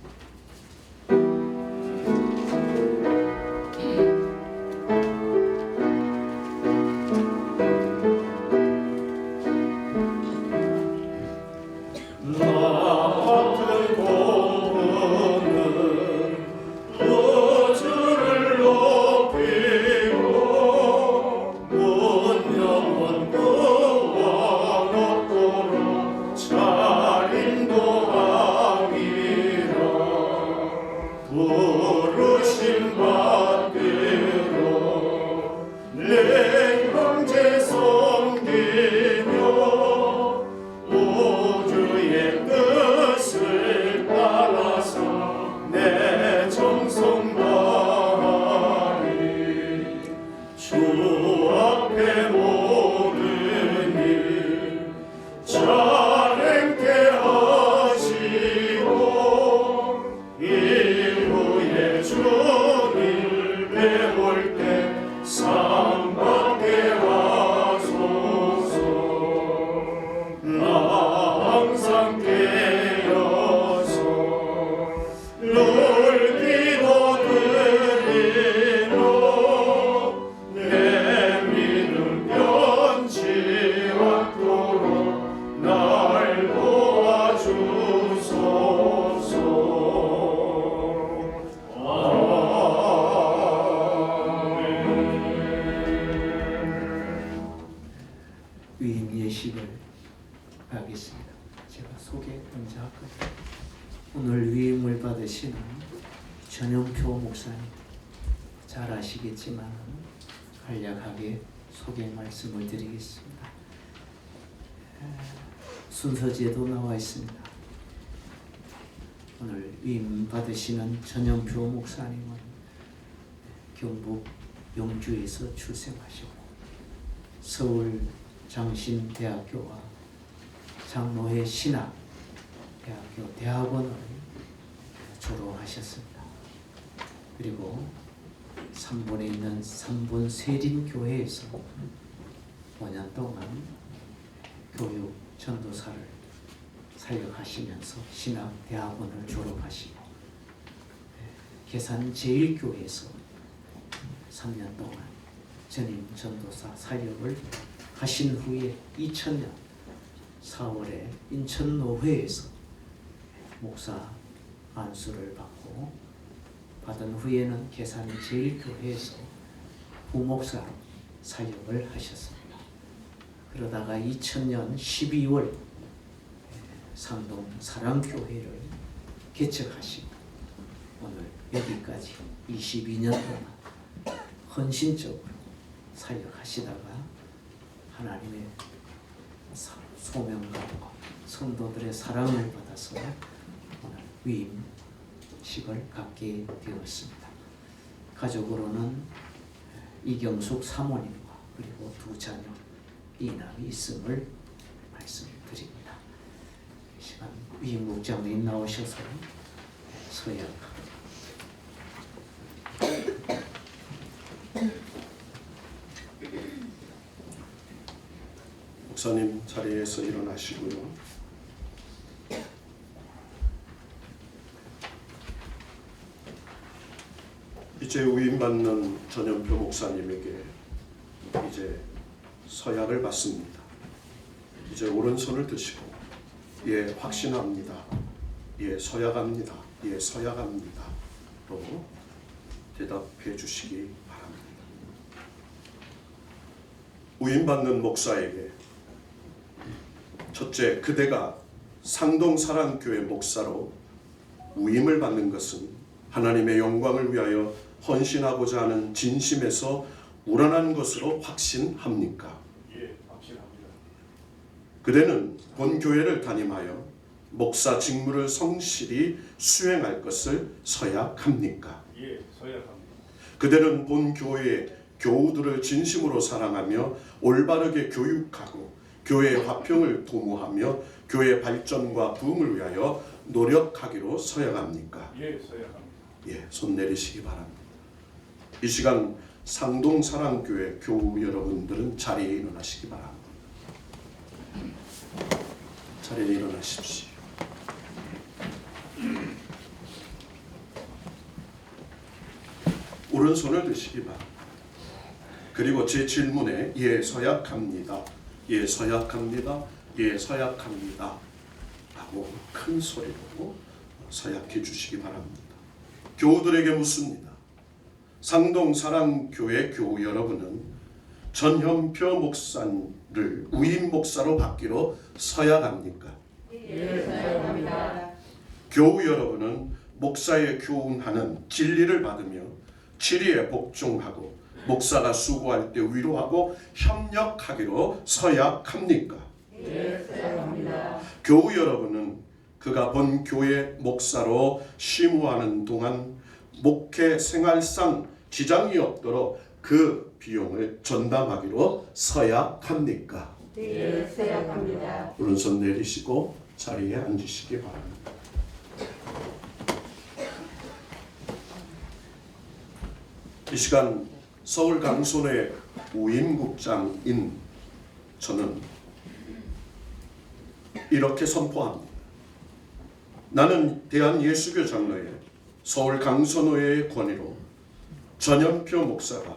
위임 예식을 하겠습니다. 제가 소개 먼저 할까요? 오늘 위임을 받으시는 전현표 목사님 잘 아시겠지만 간략하게 소개 말씀을 드리겠습니다. 순서지에도 나와 있습니다. 오늘 위임 받으시는 전현표 목사님은 경북 영주에서 출생하셨고 서울 장신대학교와 장로회 신학대학교 대학원을 졸업하셨습니다. 그리고 삼본에 있는 삼본 세린교회에서 5년 동안 교육 전도사를 사역하시면서 신학대학원을 졸업하시고 계산제일교회에서 3년 동안 전임 전도사 사역을 하신 후에 2000년 4월에 인천노회에서 목사 안수를 받고 받은 후에는 계산제일교회에서 부목사로 사역을 하셨습니다. 그러다가 2000년 12월 상동 사랑교회를 개척하시고 오늘 여기까지 22년 동안 헌신적으로 사역하시다가 하나님의 소명감과 성도들의 사랑을 받아서 오늘 위임식을 갖게 되었습니다. 가족으로는 이경숙 사모님과 그리고 두 자녀 이남이 있음을 말씀드립니다. 이 시간 위임국장님 나오셔서 서약 목사님 자리에서 일어나시고요. 이제 위임받는 전현표 목사님에게 이제 서약을 받습니다. 이제 오른손을 드시고 예 확신합니다. 예 서약합니다. 예 서약합니다. 로 대답해 주시기 바랍니다. 위임받는 목사에게 첫째, 그대가 상동사랑교회 목사로 위임을 받는 것은 하나님의 영광을 위하여 헌신하고자 하는 진심에서 우러난 것으로 확신합니까? 예, 확신합니다. 그대는 본 교회를 담임하여 목사 직무를 성실히 수행할 것을 서약합니까? 예, 서약합니다. 그대는 본 교회의 교우들을 진심으로 사랑하며 올바르게 교육하고 교회의 화평을 도모하며 교회 발전과 부흥을 위하여 노력하기로 서약합니까? 예, 서약합니다. 예, 손 내리시기 바랍니다. 이 시간 상동사랑교회 교우 여러분들은 자리에 일어나시기 바랍니다. 자리에 일어나십시오. 오른손을 드시기 바랍니다. 그리고 제 질문에 예 서약합니다. 예 서약합니다. 예 서약합니다. 라고 큰 소리로 서약해 주시기 바랍니다. 교우들에게 묻습니다. 상동사랑교회 교우 여러분은 전현표 목사를 위임 목사로 받기로 서약합니까? 예, 서약합니다. 교우 여러분은 목사의 교훈하는 진리를 받으며 치리에 복종하고 목사가 수고할 때 위로하고 협력하기로 서약합니까? 예, 서약합니다. 교우 여러분은 그가 본 교회 목사로 심우하는 동안 목회 생활상 지장이 없도록 그 비용을 전담하기로 서약합니까? 예, 서약합니다. 오른손 내리시고 자리에 앉으시기 바랍니다. 이 시간 서울 강손의 위임국장인 저는 이렇게 선포합니다. 나는 대한예수교 장로회 서울 강선호회의 권위로 전현표 목사가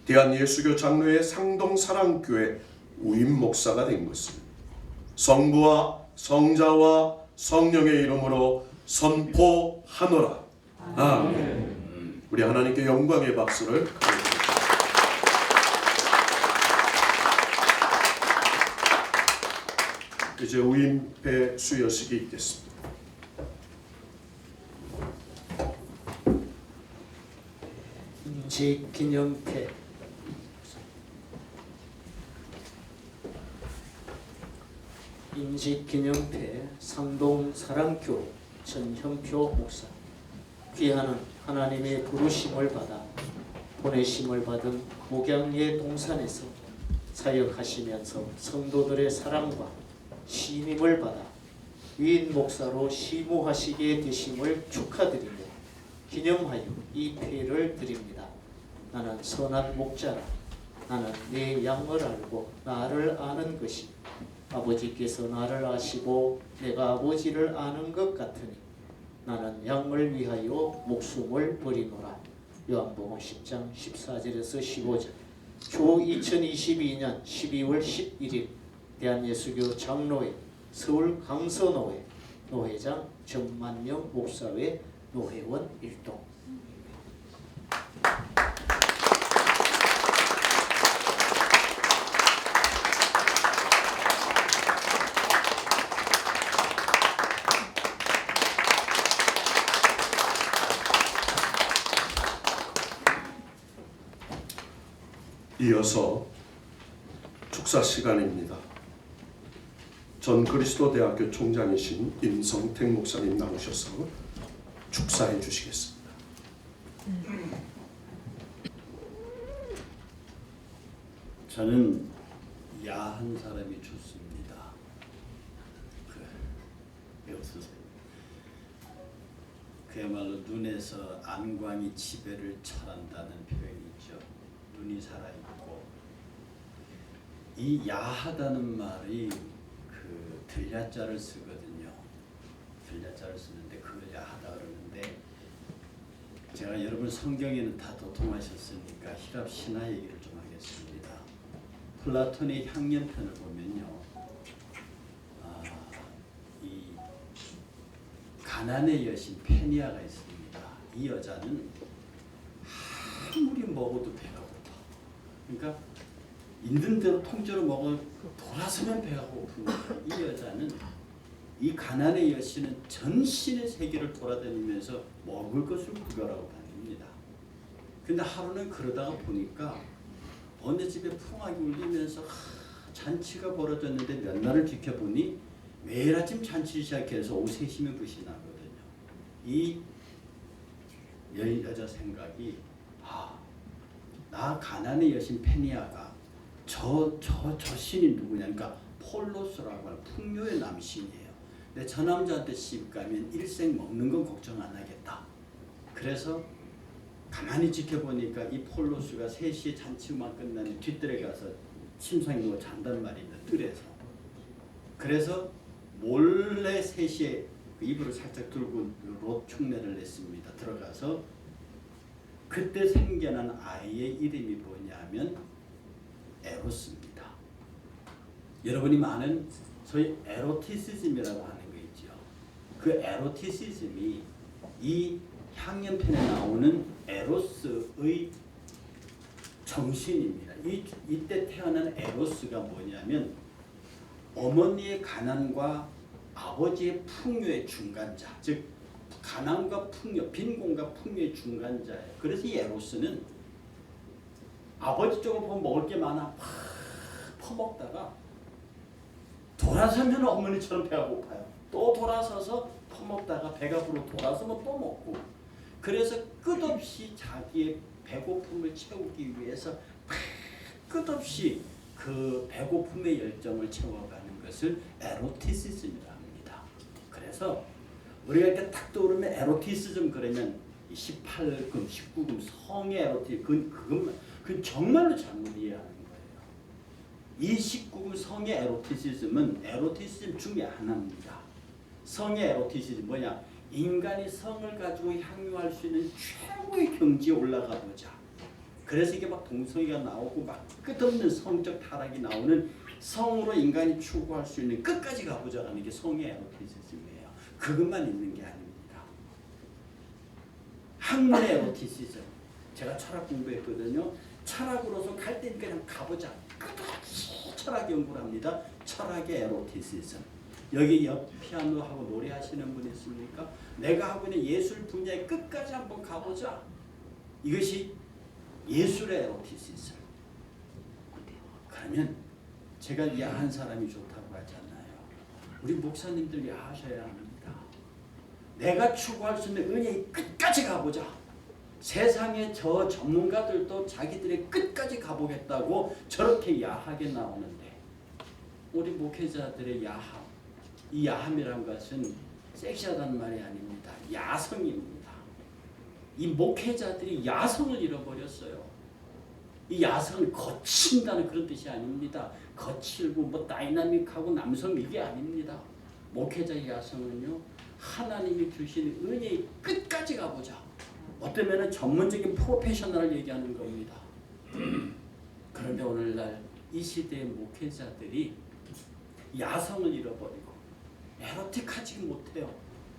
대한예수교 장로회 상동사랑교회 위임 목사가 된 것을 성부와 성자와 성령의 이름으로 선포하노라. 아멘. 우리 하나님께 영광의 박수를 가져드립니다. 이제 위임패 수여식이 있겠습니다. 인식기념패 인식기념패 상동사랑교 전현표 목사 귀하는 하나님의 부르심을 받아 보내심을 받은 목양리의 동산에서 사역하시면서 성도들의 사랑과 신임을 받아 위인 목사로 시무하시게 되심을 축하드리며 기념하여 이 패를 드립니다. 나는 선한 목자라. 나는 내 양을 알고 나를 아는 것이 아버지께서 나를 아시고 내가 아버지를 아는 것 같으니 나는 양을 위하여 목숨을 버리노라. 요한복음 10장 14절에서 15절. 초 2022년 12월 11일 대한예수교 장로회 서울 강서노회 노회장 정만영 목사회 노회원 일동. 이어서 축사 시간입니다. 전 그리스도대학교 총장이신 임성택 목사님 나오셔서 축사해 주시겠습니다. 저는 야한 사람이 좋습니다. 없으세요? 그야말로 눈에서 안광이 지배를 철한다는 표현이 있죠. 눈이 살아있고 이 야하다는 말이 그 들야자를 쓰거든요. 들야자를 쓰는데 그걸 야하다 그러는데 제가 여러분 성경에는 다 도통하셨으니까 히랍 신화 얘기를 좀 하겠습니다. 플라톤의 향연편을 보면요, 이 가난의 여신 페니아가 있습니다. 이 여자는 아무리 먹어도 배가 고파. 그러니까 있는 대로 통째로 먹어 돌아서면 배가 고픈 거예요. 이 여자는, 이 가난의 여신은 전신의 세계를 돌아다니면서 먹을 것을 구별하고 다닙니다. 근데 하루는 그러다가 보니까 어느 집에 풍악이 울리면서 잔치가 벌어졌는데 몇 날을 지켜보니 매일 아침 잔치를 시작해서 오후 3시면 끝이 나거든요. 이 여자 생각이, 나 가난의 여신 페니아가 저 신이 누구냐? 그러니까 폴로스라고 하는 풍요의 남신이에요. 근데 저 남자한테 시집 가면 일생 먹는 건 걱정 안 하겠다. 그래서 가만히 지켜보니까 이 폴로스가 3시에 잔치만 끝나면 뒷뜰에 가서 침상에 누워 잔단 말입니다. 뜰에서. 그래서 몰래 3시에 그 이불을 살짝 들고 롯 흉내를 냈습니다. 들어가서 그때 생겨난 아이의 이름이 뭐냐면 에로스입니다. 여러분이 많은 소위 에로티시즘이라고 하는 거 있죠. 그 에로티시즘이 이 향연편에 나오는 에로스의 정신입니다. 이때 태어난 에로스가 뭐냐면 어머니의 가난과 아버지의 풍요의 중간자, 즉 가난과 풍요, 빈곤과 풍요의 중간자예요. 그래서 이 에로스는 아버지 쪽으로 보면 먹을 게 많아 팍 퍼먹다가 돌아서면 어머니처럼 배가 고파요. 또 돌아서서 퍼먹다가 배가 부르고 돌아서면 또 먹고, 그래서 끝없이 자기의 배고픔을 채우기 위해서 끝없이 그 배고픔의 열정을 채워가는 것을 에로티시즘이라고 합니다. 그래서 우리가 이렇게 딱 떠오르면 에로티시즘 그러면 18금, 19금 성의 에로티시즘, 그건 정말로 잘못 이해하는 거예요. 이 19금 성의 에로티시즘은 에로티시즘 중에 하나입니다. 성의 에로티시즘 뭐냐? 인간이 성을 가지고 향유할 수 있는 최고의 경지에 올라가 보자. 그래서 이게 막 동성애가 나오고 막 끝없는 성적 타락이 나오는, 성으로 인간이 추구할 수 있는 끝까지 가보자 하는 게 성의 에로티시즘이에요. 그것만 있는 게 아닙니다. 학문의 에로티시즘. 제가 철학 공부했거든요. 철학으로서 갈 때 그냥 가보자. 끝없이 철학 연구를 합니다. 철학의 에로티시즘. 여기 옆 피아노 하고 노래하시는 분 있습니까? 내가 하고 있는 예술 분야의 끝까지 한번 가보자. 이것이 예술의 에로티시즘. 그러면 제가 야한 사람이 좋다고 하잖아요. 우리 목사님들 야하셔야 합니다. 내가 추구할 수 있는 은혜의 끝까지 가보자. 세상에 저 전문가들도 자기들의 끝까지 가보겠다고 저렇게 야하게 나오는데 우리 목회자들의 야함, 이 야함이란 것은 섹시하다는 말이 아닙니다. 야성입니다. 이 목회자들이 야성을 잃어버렸어요. 이 야성은 거친다는 그런 뜻이 아닙니다. 거칠고 뭐 다이나믹하고 남성 이게 아닙니다. 목회자의 야성은요, 하나님이 주신 은혜의 끝까지 가보자. 어쩌면 전문적인 프로페셔널을 얘기하는 겁니다. 그런데 오늘날 이 시대의 목회자들이 야성을 잃어버리고 에로틱하지 못해요.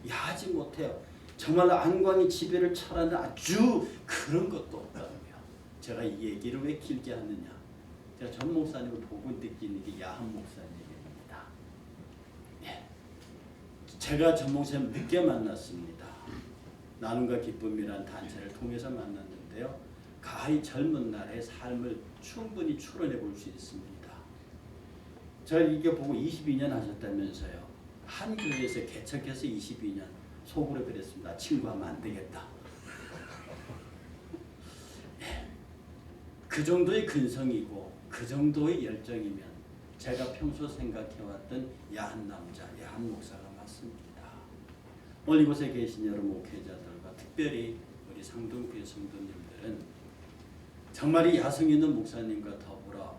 야하지 못해요. 정말로 안광이 지배를 철하는 아주 그런 것도 없다고요. 제가 이 얘기를 왜 길게 하느냐. 제가 전 목사님을 보고 느끼는 게 야한 목사님입니다. 예. 제가 전 목사님 늦게 만났습니다. 나눔과 기쁨이란 단체를 통해서 만났는데요. 가히 젊은 날의 삶을 충분히 추론해 볼 수 있습니다. 제가 이게 보고 22년 하셨다면서요. 한 교회에서 개척해서 22년 속으로 그랬습니다. 친구하면 안 되겠다. 예. 그 정도의 근성이고 그 정도의 열정이면 제가 평소 생각해왔던 야한 남자, 야한 목사가 맞습니다. 오늘 이곳에 계신 여러 목회자들과 특별히 우리 상동교회 성도님들은 정말 이 야성 있는 목사님과 더불어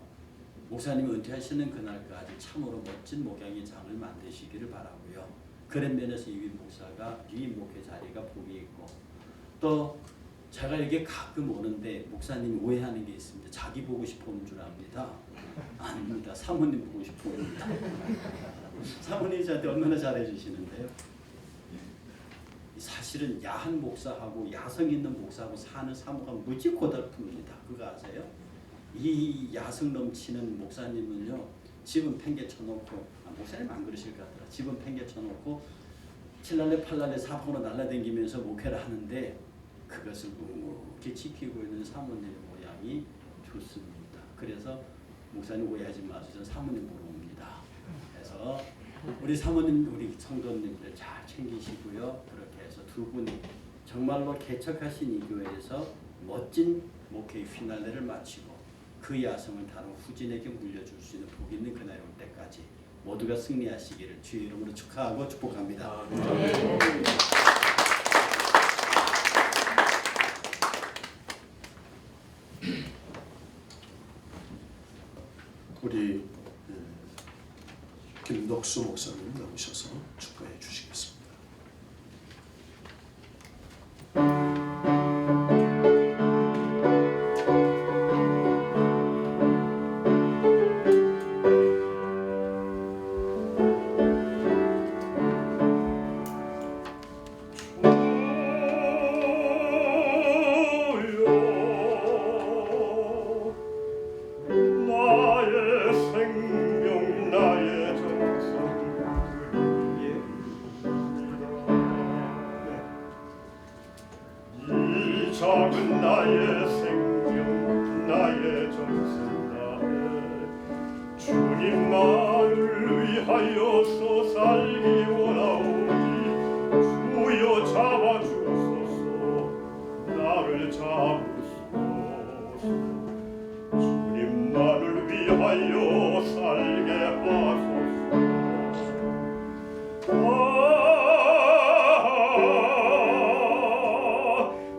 목사님이 은퇴하시는 그날까지 참으로 멋진 목양의 장을 만드시기를 바라고요. 그런 면에서 이 목사가 이 목회 자리가 복이 있고 또 제가 이게 가끔 오는데 목사님이 오해하는 게 있습니다. 자기 보고 싶어 오는 줄 압니다. 아닙니다. 사모님 보고 싶어 옵니다. 사모님이 저한테 얼마나 잘해주시는데요. 사실은 야한 목사하고 야성 있는 목사하고 사는 사모가 무지 고달픕니다. 그거 아세요? 이 야성 넘치는 목사님은요, 집은 팽개쳐놓고, 목사님 안 그러실 것 같더라. 집은 팽개쳐놓고 7날래 8날래 사방으로 날라다니면서 목회를 하는데 그것을 묵묵히 지키고 있는 사모님의 모양이 좋습니다. 그래서 목사님 오해하지 마세요. 저는 사모님 보러 옵니다. 그래서 우리 사모님, 우리 성도님들 잘 챙기시고요. 그렇게 해서 두 분이 정말로 개척하신 이 교회에서 멋진 목회의 휘날레를 마치고 그 야성을 다른 후진에게 물려줄 수 있는 복 있는 그날이 올 때까지 모두가 승리하시기를 주의 이름으로 축하하고 축복합니다. 우리 김덕수 목사님 나오셔서 축하해 주시겠습니다. 작은 나의 생명 나의 정성 나의 주님만을 위하여서 살기 원하오니 주여 잡아주소서 나를 잡으소서 주님만을 위하여 살게 하소서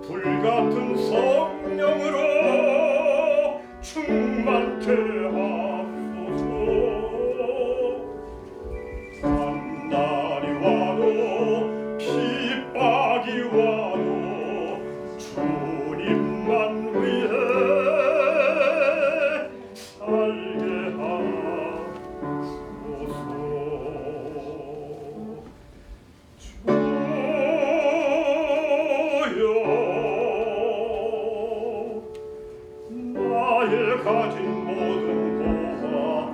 불같은 성령으로 충만케 하소서 한날이 와도 핍박이 와도 주님만 위해 살게 하소서 나의 가진 모든 보화들이다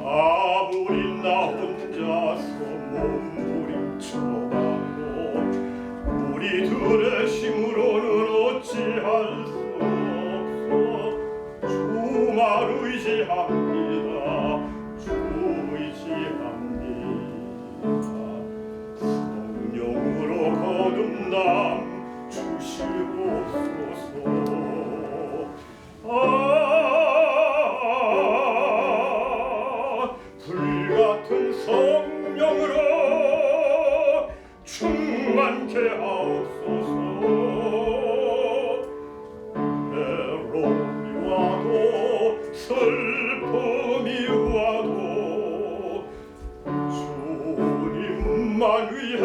아무리 나 혼자서 몸부림쳐봐도 우리들의 힘으로는 어찌할 수 없어 주만 의지합니다 주 의지합니다 주만 위해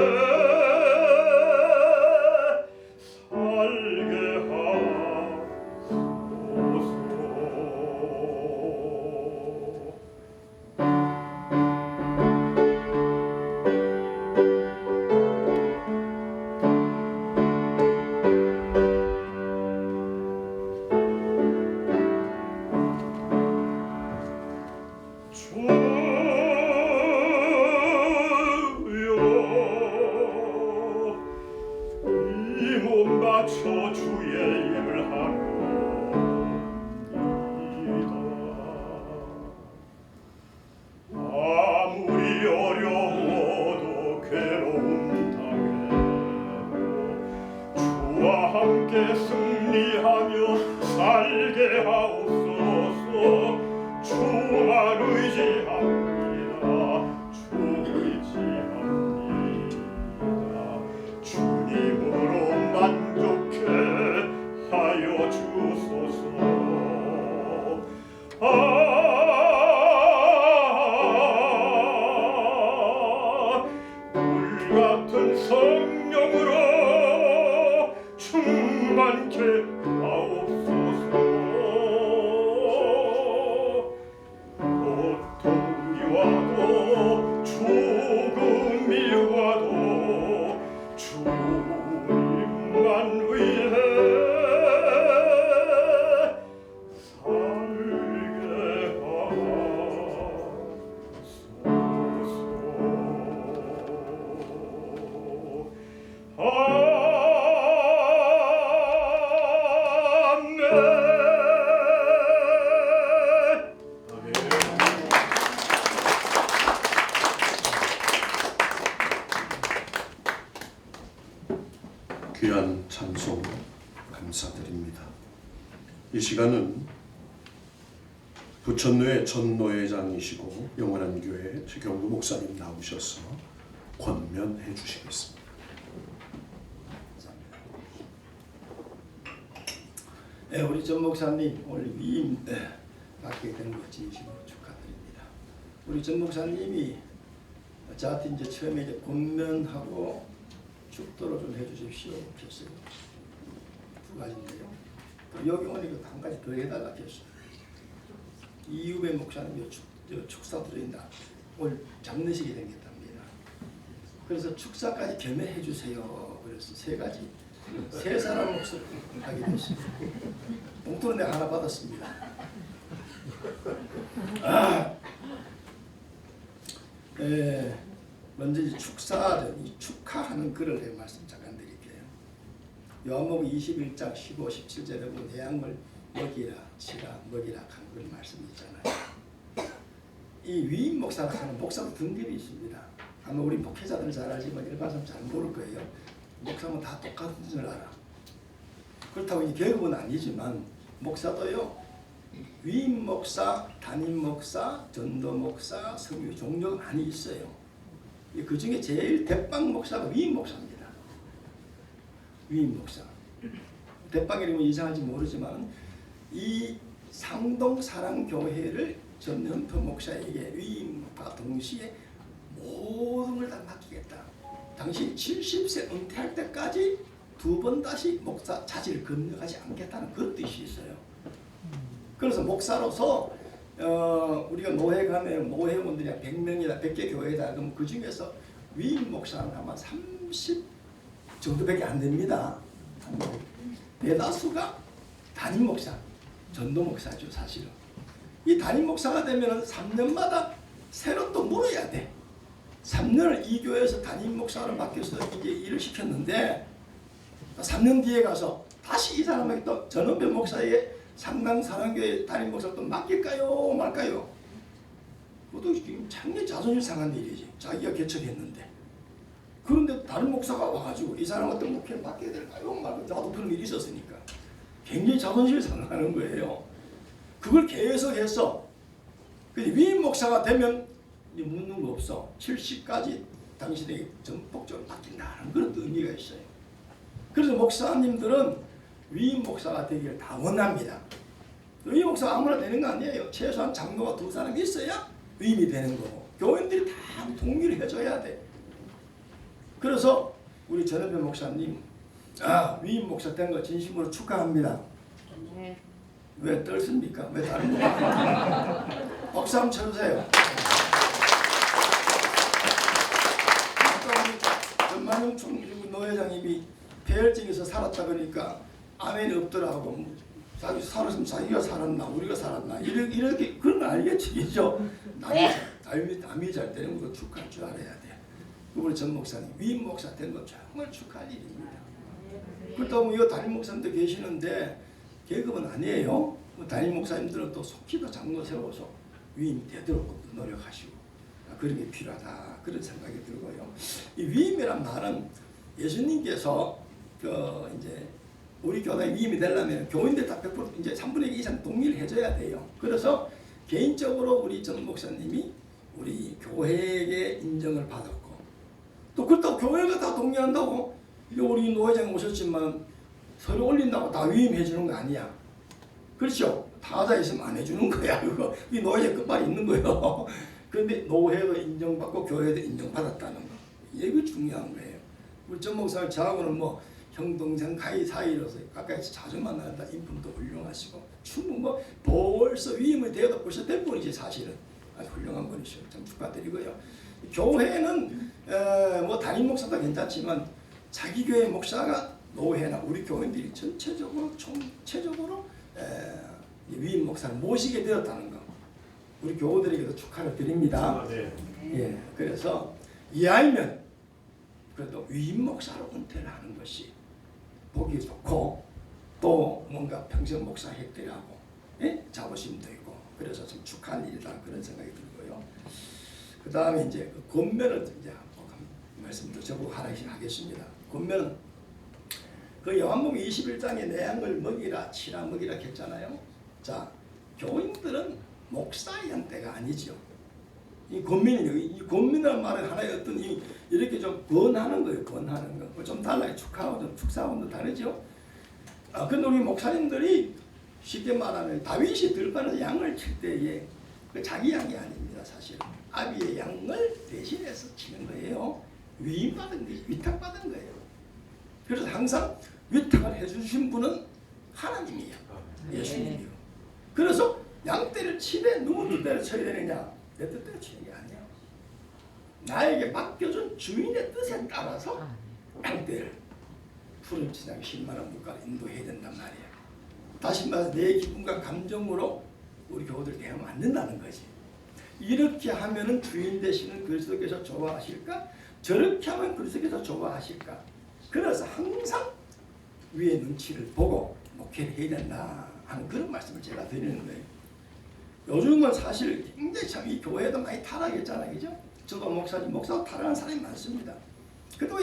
살게 하소서. 이 몸 바쳐 주의 일을 하노이다. 아무리 어려워도 괴로운 땅에도 주와 함께 승리하며 살게 하옵소서. 주만 의지합니다. 주 의지합니다. 주님으로 만족해 하여 주소서. 물 같은 성령으로 충만케 하옵소서. 고통이 와도 죽음이 와도 주님만 위해 살게 하소서. 귀한 찬송 감사드립니다. 이 시간은 부천로의 전 노회장이시고 영원한 교회 최경구 목사님 나오셔서 권면해 주시겠습니다. 네, 우리 전 목사님 오늘 위임 받게 된 거 진심으로 축하드립니다. 우리 전 목사님이 저한테 이제 처음에 이제 권면하고 축도로 좀 해주십시오 하셨어요. 두 가지인데요. 여기 오니까 한 가지 더 해달라 하셨어요. 이유배 목사님 축사 들어있나 오늘 장례식이 생겼답니다. 그래서 축사까지 겸해해 주세요. 그래서 세 가지 세 사람 몫을 하게 됐습니다. 봉투는 내가 하나 받았습니다. 먼저 이 축하하는 글을 내 말씀 잠깐 드릴게요. 요한복음 21장 15, 17절에 보면 내 양을 먹이라 치라 먹이라 하는 그런 말씀이 있잖아요. 이 위임 목사가 하는 목사도 등급이 있습니다. 아마 우리 목회자들 잘 알지만 일반 사람 잘 모를 거예요. 목사는 다 똑같은 줄 알아. 그렇다고 이 계급은 아니지만 목사도요. 위임 목사, 담임 목사, 전도 목사, 성유 종족 많이 있어요. 그 중에 제일 대빵 목사가 위임 목사입니다. 위임 목사. 대빵 이름은 이상한지 모르지만 이 상동 사랑교회를 전현표 목사에게 위임과 동시에 모든 걸 다 맡기겠다. 당신 70세 은퇴할 때까지 두 번 다시 목사 자질을 검증하지 않겠다는 그 뜻이 있어요. 그래서 목사로서 우리가 노회 가면 노회원들이 100명이나 100개 교회다. 그럼 그 중에서 위임 목사는 아마 30 정도밖에 안 됩니다. 대다수가 담임 목사, 전도 목사죠 사실은. 이 담임 목사가 되면 3년마다 새로 또 물어야 돼. 3년을 이 교회에서 담임 목사로 맡겨서 이제 일을 시켰는데 3년 뒤에 가서 다시 이 사람에게 또 전원배 목사의 상당 사랑교회 담임 목사 또 맡길까요 말까요? 그것도 지금 상당히 자존심 상한 일이지. 자기가 개척했는데. 그런데 다른 목사가 와가지고 이 사람 어떤 목회를 맡겨야 될까요? 말고 나도 그런 일이 있었으니까 굉장히 자존심이 상하는 거예요. 그걸 계속해서 위임 목사가 되면 묻는 거 없어. 70까지 당신에게 전폭적으로 맡긴다는 그런 의미가 있어요. 그래서 목사님들은 위임 목사가 되기를 다 원합니다. 위임 목사가 아무나 되는 거 아니에요. 최소한 장로가 2 사람이 있어야 위임이 되는 거고 교인들이 다 동의를 해줘야 돼. 그래서 우리 전현배 목사님 위임 목사 된 거 진심으로 축하합니다. 왜 떨습니까? 왜 다른 거? 박수 한번 쳐주세요. 아까 우리 전만용 노회장님이 폐혈증에서 살았다 그러니까 아멘이 없더라고. 자기 살았으면 자기가 살았나 우리가 살았나 이렇게 그런 거 알겠지, 그죠? 남이 잘 되는 거 축하할 줄 알아야 돼. 우리 전 목사님 위임 목사 된 거 정말 축하할 일입니다. 그렇다고 이 담임 목사님도 계시는데 계급은 아니에요. 담임 목사님들은 또 속히도 장로 세워서 위임이 되도록 노력하시고 그런 게 필요하다 그런 생각이 들고요. 이 위임이란 말은 예수님께서 이제 우리 교단이 위임이 되려면 교인들 다 100% 이제 3분의 2 이상 동의를 해줘야 돼요. 그래서 개인적으로 우리 전 목사님이 우리 교회에게 인정을 받았고 또 그렇다고 교회가 다 동의한다고 우리 노회장 오셨지만 서류 올린다고 다 위임해 주는 거 아니야. 그렇죠? 다 하자 있으면 안 해주는 거야. 그거 이 노회장 끝발이 있는 거예요. 그런데 노회도 인정받고 교회도 인정받았다는 거. 이게 중요한 거예요. 우리 전 목사님 저하고는 뭐 형 동생 가히 사이로서 가까이서 자주 만나다 인품도 훌륭하시고 충분 뭐 벌써 위임이 되어도 벌써 된 분이지 사실은 아주 훌륭한 분이시고 참 축하드리고요. 교회는 뭐 담임 목사도 괜찮지만 자기 교회 목사가 노회나 우리 교인들이 전체적으로 총체적으로 위임 목사를 모시게 되었다는 거 우리 교우들에게도 축하를 드립니다. 네. 예, 그래서 이왕이면 그래도 위임 목사로 은퇴를 하는 것이 보기 좋고 또 뭔가 평생 목사 획득하고 자부심도 있고 그래서 좀 축하할 일이다 그런 생각이 들고요. 그 다음에 이제 그 권면을 이제 말씀도 저보고 하겠습니다. 권면은 그 요한복음 21장에 내 양을 먹이라 치라 먹이라 했잖아요. 자, 교인들은 목사의 형태가 아니죠. 이 권면이요. 이 권면이라는 말은 하나의 어떤 이렇게 좀 권하는 거예요. 권하는 거. 좀 달라요. 축하하고 좀 축사하고도 다르죠. 근데 우리 목사님들이 쉽게 말하면 다윗이 들판에서 양을 칠 때에 그 자기 양이 아닙니다. 사실 아비의 양을 대신해서 치는 거예요. 위임받은 거예요. 위탁받은 거예요. 그래서 항상 위탁을 해주신 분은 하나님이에요. 예수님이요. 그래서 양떼를 치되 누구 뜻대로 쳐야 되느냐? 내 뜻대로 치는 게 아니에요. 나에게 맡겨준 주인의 뜻에 따라서 양떼를 푸른 지나게 10만원 물가로 인도해야 된단 말이에요. 다시 말해서 내 기분과 감정으로 우리 교우들 대하면 안 된다는 거지. 이렇게 하면은 주인 되시는 그리스도께서 좋아하실까? 저렇게 하면 그리스도께서 좋아하실까? 그래서 항상 위의 눈치를 보고 목회를 해야 된다 하는 그런 말씀을 제가 드리는 거예요. 요즘은 사실 굉장히 참 이 교회도 많이 타락했잖아요. 그죠? 저도 목사도 타락하는 사람이 많습니다. 그래도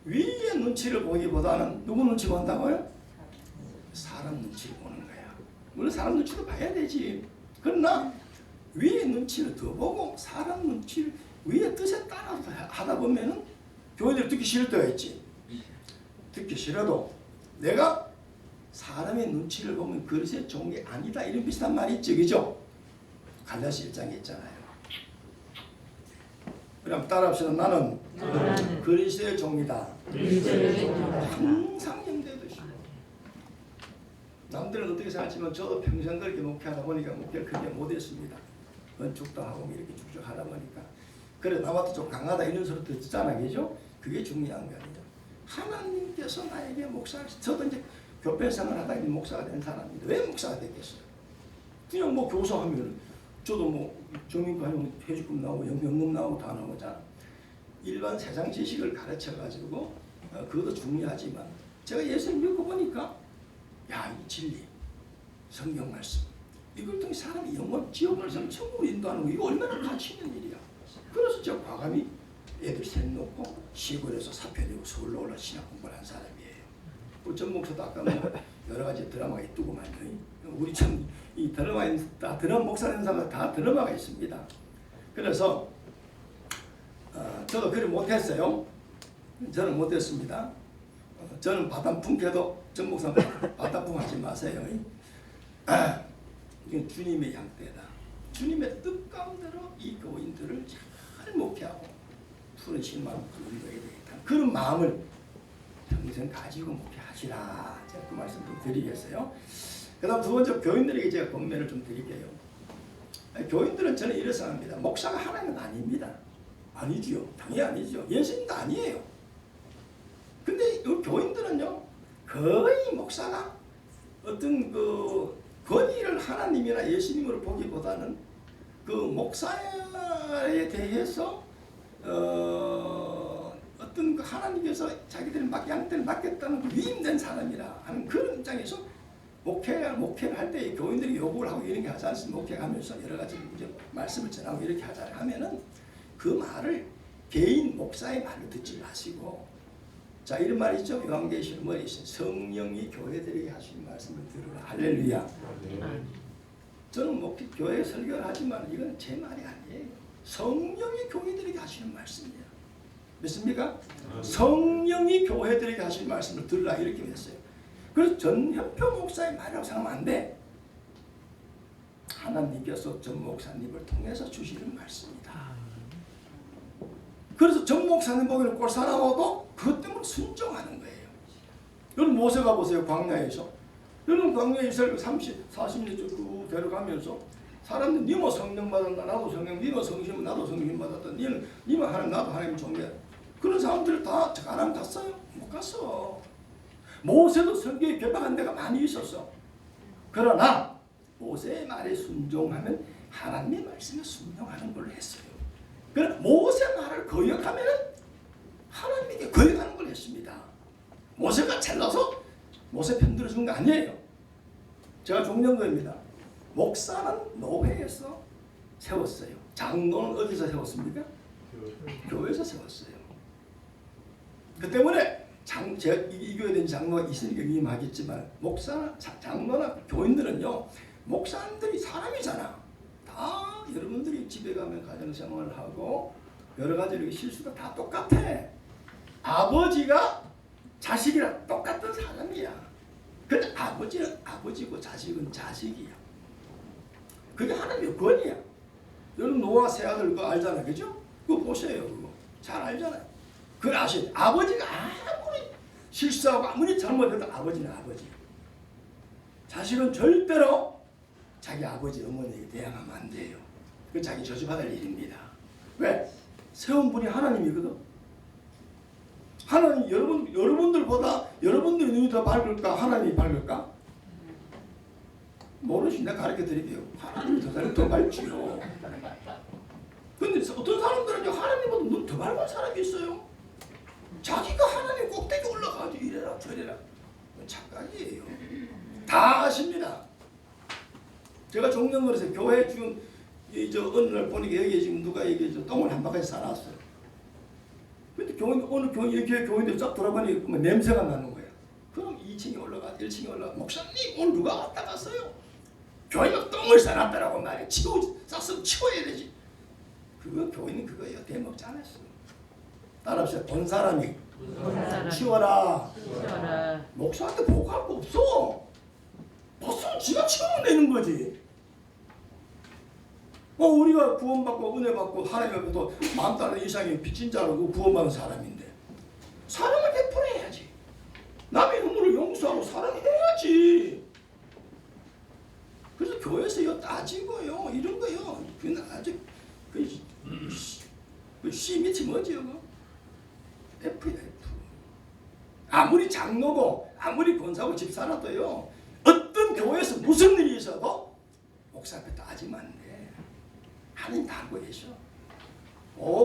위의 눈치를 보기보다는 누구 눈치 본다고요? 사람 눈치를 보는 거야. 물론 사람 눈치도 봐야 되지. 그러나 위의 눈치를 더 보고 사람 눈치를 위의 뜻에 따라서 하다 보면은 교회들이 듣기 싫을 때가 있지. 듣기 싫어도 내가 사람의 눈치를 보면 그릇의 종이 아니다 이런 비슷한 말이 있죠. 그죠? 갈라디아 1장에 있잖아요. 그럼 따라합시다. 나는 그리스도의 종이다. 항상 염두에 남들은 어떻게 생각하지만 저도 평생 그렇게 목회하다 보니까 목회를 크게 못했습니다. 건축도 하고 이렇게 쭉쭉 하다 보니까 그래 나와도 좀 강하다 이런 소리 듣잖아요. 그죠? 그게 중요한 거 아니죠. 하나님께서 나에게 목사를 저도 이제 교편 생활하다 목사가 된 사람인데 왜 목사가 됐겠어요? 그냥 뭐 교사하면 저도 뭐 정인과는 퇴직금 나오고 연금 나오고 다 나오잖아. 일반 세상 지식을 가르쳐 가지고 그것도 중요하지만 제가 예수님 믿고 보니까 야, 이 진리, 성경 말씀 이걸 통해 사람이 영원 지옥을 성 천국으로 인도하는 거 이거 얼마나 가치 있는 일이야. 그래서 제가 과감히 애들 셋 놓고 시골에서 사표 내고 서울로 올라 신학 공부를 한 사람이에요. 전 목사도 아까 뭐 여러 가지 드라마가 있더구만요. 우리 참 이 드라마에 다 드라마 목사라는 사람 다 드라마가 있습니다. 그래서 저도 그리 못했어요. 저는 못했습니다. 저는 바람풍켜도 전 목사 바람풍하지 마세요. 이건 주님의 양떼다. 주님의 뜻 가운데로 이 교인들을 잘 목회하고 푸른 실마음 그려야 되겠다. 그런 마음을 평생 가지고 목회하시라. 제가 그 말씀 좀 드리겠어요. 그 다음 두 번째 교인들에게 제가 권면을 좀 드릴게요. 교인들은 저는 이렇게 생각합니다. 목사가 하나님은 아닙니다. 아니지요. 당연히 아니죠. 예수님도 아니에요. 근데 이 교인들은요, 거의 목사가 어떤 그 권위를 하나님이나 예수님으로 보기보다는 그 목사에 대해서 어떤 그 하나님께서 자기들 양떼를 맡겼다는 그 위임된 사람이라 하는 그런 입장에서 목회를 할 때 교인들이 요구를 하고 이런 게 하지 않습니까? 목회하면서 여러 가지 이제 말씀을 전하고 이렇게 하자 하면은 그 말을 개인 목사의 말로 듣지 마시고, 자 이런 말이 있죠. 요한계시록 뭐에 있어요? 성령이 교회들에게 하시는 말씀을 들으라. 할렐루야. 저는 교회 설교를 하지만 이건 제 말이 아니에요. 성령이 교회들에게 하시는 말씀이에요. 믿습니까? 성령이 교회들에게 하시는 말씀을 들으라 이렇게 했어요. 그래서 전현표 목사의 말이라고 생각하면 안 돼. 하나님께서 전 목사님을 통해서 주시는 말씀이다. 그래서 전 목사님 보기에는 꼴사나워도 그것 때문에 순종하는 거예요. 여러분 모세가 보세요. 광야에서. 여러분 광야에 이스라엘 40년 쭉 데려가면서 사람들 니모 성령 받았다 나도 성령, 니모 성심 나도 성심 받았다, 니모 하나님 나도 하나님 존재. 그런 사람들 다 가나안 갔어요? 못 갔어. 모세도 성경에 결박한 데가 많이 있었어. 그러나 모세의 말에 순종하면 하나님의 말씀에 순종하는 걸 했어요. 그러나 모세 말을 거역하면 하나님에게 거역하는 걸 했습니다. 모세가 잘나서 모세 편 들어준 거 아니에요. 제가 종료한 겁니다. 목사는 노회에서 세웠어요. 장로는 어디서 세웠습니까? 교회에서 세웠어요. 그 때문에 제가 이교에 된 장로가 있으니까 위임하겠지만 목사나 장로나 교인들은요, 목사님들이 사람이잖아. 다 여러분들이 집에 가면 가정생활을 하고 여러 가지 이렇게 실수가 다 똑같아. 아버지가 자식이랑 똑같은 사람이야. 근데 아버지는 아버지고 자식은 자식이야. 그게 하나님의 권위야. 여러분 노아 세 아들 그거 알잖아요. 그죠? 그거 보세요. 그거 잘 알잖아요. 그걸 아셔야 돼. 아버지가 아무리 실수하고 아무리 잘못해도 아버지는 아버지. 자식은 절대로 자기 아버지 어머니에게 대항하면 안 돼요. 그건 자기 저주받을 일입니다. 왜? 세운 분이 하나님이거든. 하나님 여러분들보다 여러분들이 눈이 더 밝을까? 하나님이 밝을까? 모르시 내가 가르쳐 드릴게요. 하나님이 더 밝지요. 근데 어떤 사람들은 하나님보다 눈 더 밝은 사람이 있어요. 자기가 하나님 꼭대기 올라가지고 이래라 저래라. 착각이에요. 다 아십니다. 제가 종년거리에서 교회 지금 어느 날 보니까 여기 지금 누가 여기 똥을 한 바가지 싸놨어요. 근데 어느 교인들 쫙 돌아보니까 냄새가 나는 거야. 그럼 2층에 올라가 1층에 올라가 목사님 오늘 누가 왔다 갔어요? 교인은 똥을 싸놨다라고 말해. 쌌으면 치워야 되지. 그거 교인은 그거예요. 대먹지 않았어. 따라합시다. 본 사람이 치워라. 목사한테 보고할 거 없어. 벗으면 지가 치우면 되는 거지. 우리가 구원받고 은혜받고 하나님 앞에도 마음 따르는 이상의 빚진 자라고 구원받은 사람인데 사랑을 베풀어야지. 남의 허물을 용서하고 사랑해야지. 그래서 교회에서 이거 따지고요. 이런 거요. 그건 아직 C 밑이 뭐지 이거? F야 F. 아무리 장로고 아무리 권사고 집사라도요. 어떤 교회에서 무슨 일이 있어도 목사 앞에 따지면 안 돼. 하나님 다 알고 계셔.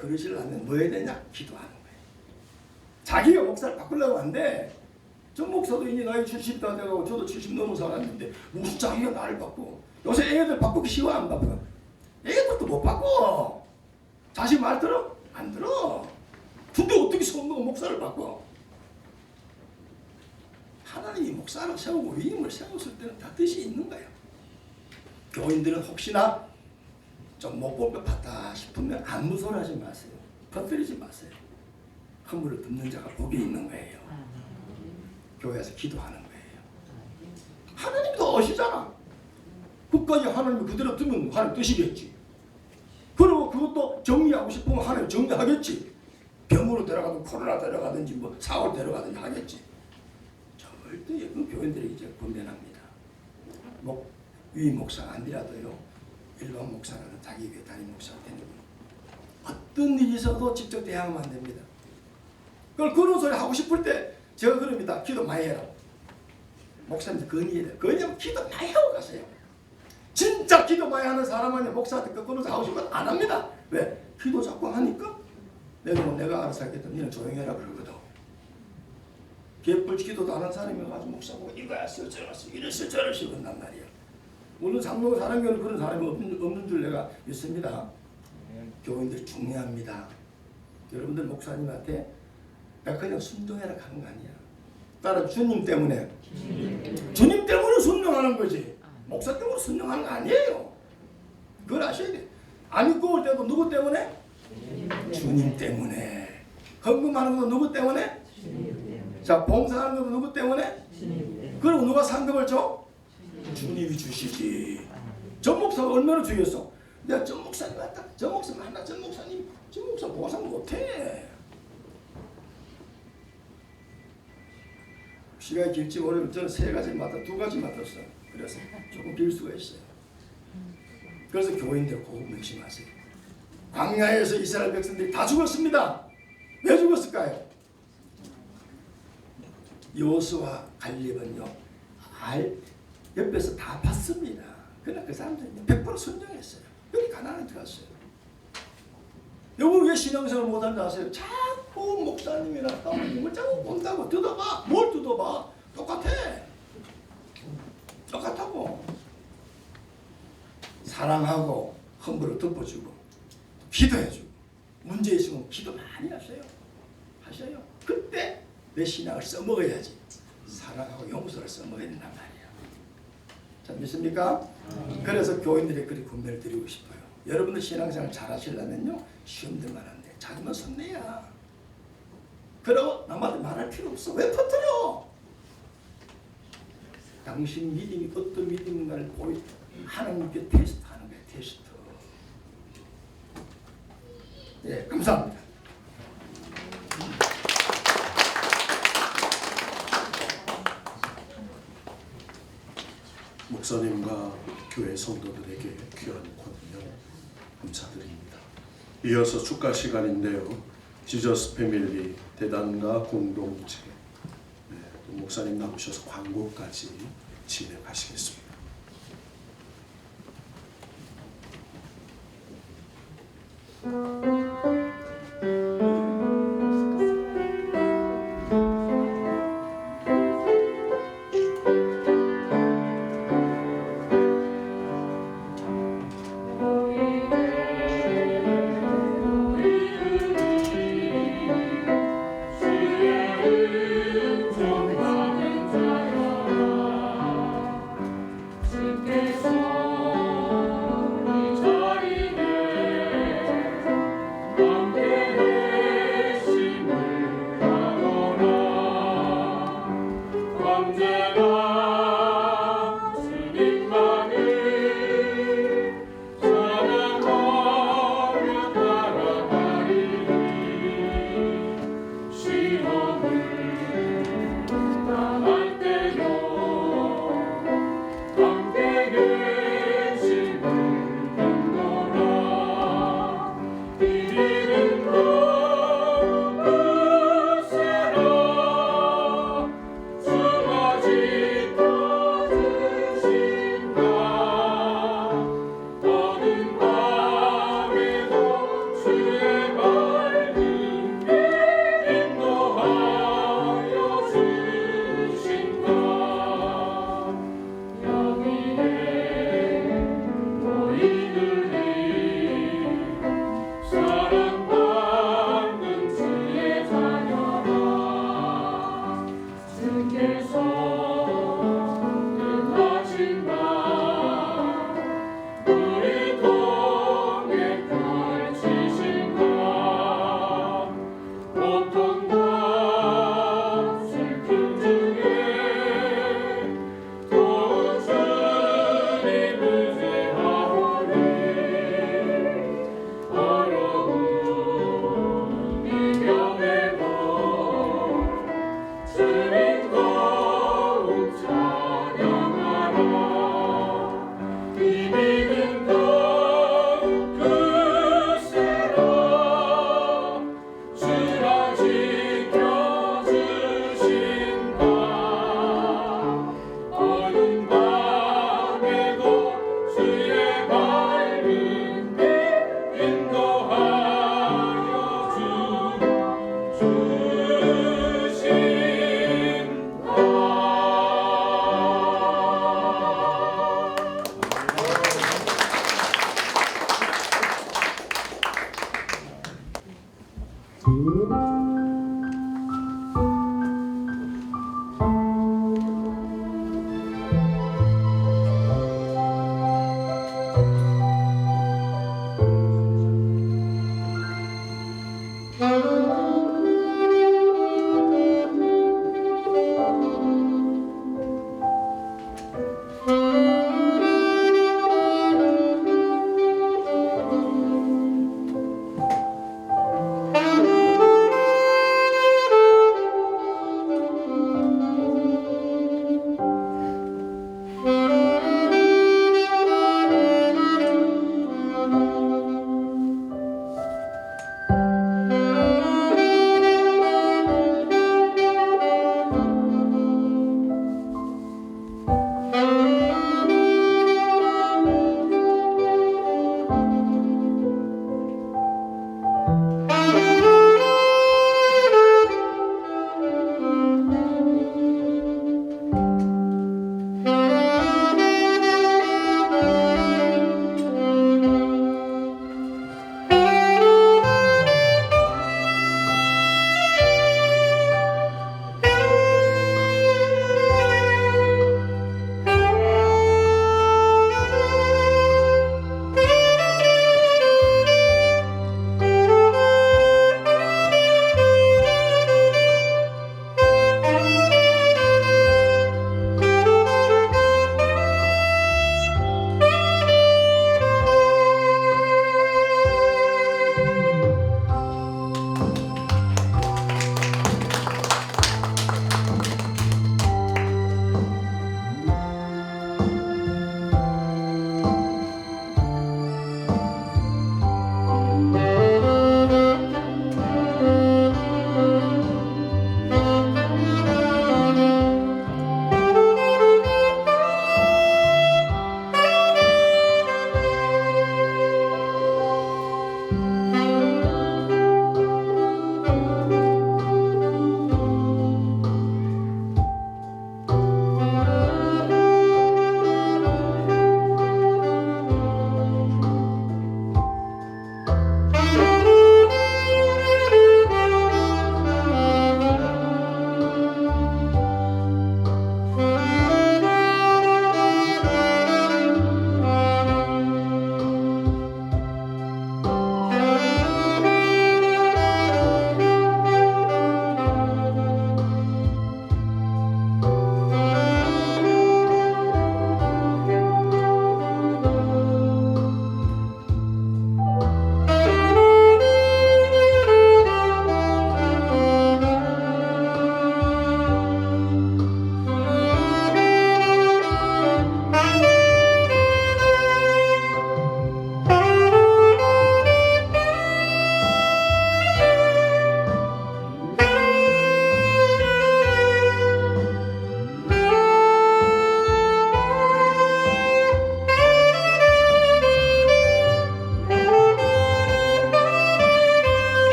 그러시려면 뭐 해야 되냐? 기도하는 거예요. 자기가 목사를 바꾸려고 하는데 전 목사도 이제 나이 70다 되고 저도 70 넘은 사람인데 무슨 자기가 나를 바꾸고. 요새 애들 바꾸기 쉬워 안 바꿔? 애들도 못 바꿔. 자식 말 들어? 안 들어. 근데 어떻게 성도가 목사를 바꿔? 하나님이 목사를 세우고 위임을 세웠을 때는 다 뜻이 있는 거예요. 교인들은 혹시나 좀 못 볼 것 같다 싶으면 아무 소리 하지 마세요. 퍼뜨리지 마세요. 허물을 듣는 자가 복이 있는 거예요. 교회에서 기도하는 거예요. 하나님이 더 아시잖아. 끝까지 하나님이 그대로 두면 하나님 뜻이겠지. 그리고 그것도 정리하고 싶으면 하나님 정리하겠지. 병으로 데려가든 코로나 데려가든지 뭐 사월 데려가든지 하겠지. 절대 그 교인들이 이제 권면합니다. 위 목사가 아니라도요, 일반 목사라는 자기 교회 담임 목사가 되는 거예요. 어떤 일이 있어도 직접 대항하면 안 됩니다. 그런 소리 하고 싶을 때 제가 그럽니다. 기도 많이 해라. 목사님 건의해라. 건의하면 기도 많이 하고 가세요. 진짜 기도 많이 하는 사람은 목사한테 거꾸로서 하고 싶으면 안 합니다. 왜? 기도 자꾸 하니까 내가 알아서 하겠다. 너는 조용히 해라 그러거든. 개뿔 기도도 안 하는 사람이 가지고 목사 보고 이거야 저랬어 이랬어 저랬어 그런단 말이야. 물론 상동 사랑교는 그런 사람이 없는 줄 내가 믿습니다. 교인들 중요합니다. 여러분들 목사님한테 나 그냥 순종해라 하는 거 아니야. 따라 주님 때문에 순종하는 거지. 목사 때문에 순종하는 거 아니에요. 그걸 아셔야 돼. 안 입고 올 때도 누구 때문에? 주님 때문에. 헌금하는 것도 누구 때문에? 자, 봉사하는 것도 누구 때문에? 그리고 누가 상급을 줘? 주님이 주시지. 전 목사가 얼마나 주겠어? 내가 전 목사님 왔다. 전 목사 만나. 전 목사 보상 못해. 시간이 길지 모르면 저는 3가지 맡아 2가지 맡았어. 그래서 조금 길 수가 있어요. 그래서 교인들 꼭 명심하세요. 광야에서 이스라엘 백성들이 다 죽었습니다. 왜 죽었을까요? 여호수아 갈렙은요, 옆에서 다 봤습니다. 그러나 그 사람들이 100% 순종했어요. 여기 가나안에 들어갔어요. 여러분 왜 신앙생활 못하는지 아세요? 자꾸 목사님이나 사모님을 자꾸 본다고. 뜯어봐. 뭘 뜯어봐? 똑같다고. 사랑하고 헌물을 덮어주고 기도해주고 문제 있으면 기도 많이 하셔요. 그때 내 신앙을 써먹어야지. 사랑하고 용서를 써먹어야 된단 말이에요. 자, 믿습니까? 그래서 교인들이 그리 권면을 드리고 싶어요. 여러분들 신앙생활 잘 하시려면요, 시험들만 한데 자기만 손내야. 그러고 남한테 말할 필요 없어. 왜 퍼뜨려? 당신 믿음이 어떤 믿음인가를 하나님께 테스트하는 거예요. 테스트. 예, 감사합니다. 목사님과 교회 성도들에게 귀한 권면 감사드립니다. 이어서 축가 시간인데요. 지저스 패밀리 대단과 공동체, 또 목사님 나오셔서 광고까지 진행하시겠습니다. 이 자리에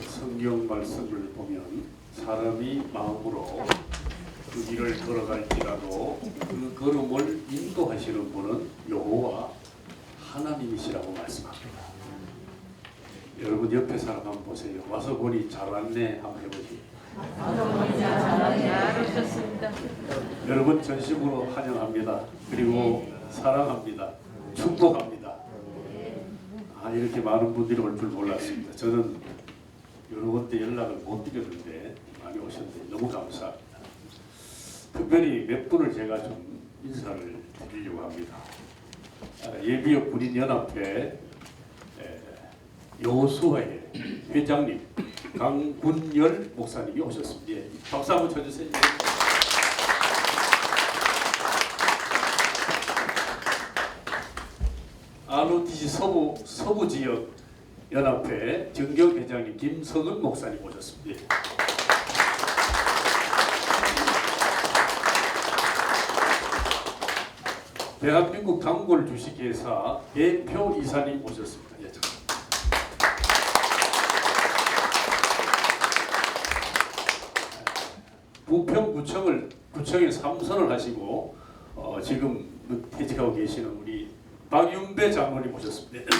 성경 말씀을 보면 사람이 마음으로 그 길을 걸어갈지라도 그 걸음을 인도하시는 분은 여호와 하나님이시라고 말씀합니다. 여러분 옆에 사람 한번 보세요. 와서 보니 잘 왔네 한번 해보지. 여러분 전심으로 환영합니다. 그리고 사랑합니다. 축복합니다. 이렇게 많은 분들이 올 줄 몰랐습니다. 저는 여러 군데 연락을 못 드렸는데 많이 오셨는데 너무 감사합니다. 특별히 몇 분을 제가 좀 인사를 드리려고 합니다. 예비역 군인연합회 여호수아의 회장님 강군열 목사님이 오셨습니다. 예, 박수 한번 쳐주세요. ROTC 서부 지역 연합회 정경 회장님 김성은 목사님 오셨습니다. 대한민국 단골 주식회사 대표 이사님 오셨습니다. 예, 부평구청에 3선을 하시고 지금 퇴직하고 계시는 우리 박윤배 장로님 오셨습니다.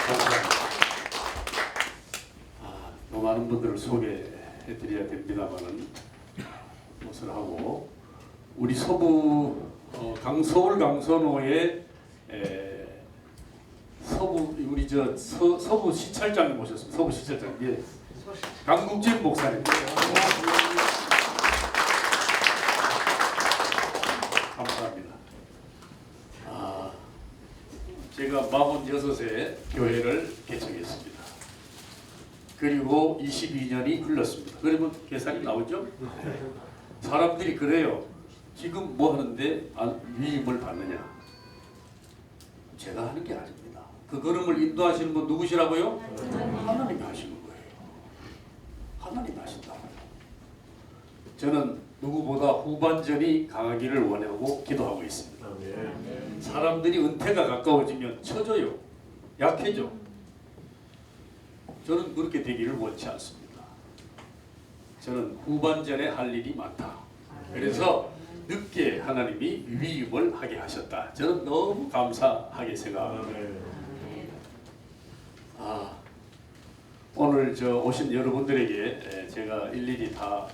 감사합니다. 너무 많은 분들을 소개해드려야 됩니다만은 것을 하고 우리 서울 강선호의 우리 서부 시찰장님 모셨습니다. 서부 시찰장, 예, 강국진 목사님. 감사합니다. 제가 46세 교회를 개척했습니다. 그리고 22년이 흘렀습니다. 그러면 계산이 나오죠? 사람들이 그래요. 지금 뭐 하는데 위임을 받느냐? 제가 하는 게 아닙니다. 그 걸음을 인도하시는 분 누구시라고요? 하나님이 하시는 거예요. 하나님이 하신다고요. 저는 누구보다 후반전이 강하기를 원하고 기도하고 있습니다. 사람들이 은퇴가 가까워지면 처져요. 약해져. 저는 그렇게 되기를 원치 않습니다. 저는 후반전에 할 일이 많다. 그래서 늦게 하나님이 위임을 하게 하셨다. 저는 너무 감사하게 생각합니다. 오늘 오신 여러분들에게 제가 일일이 다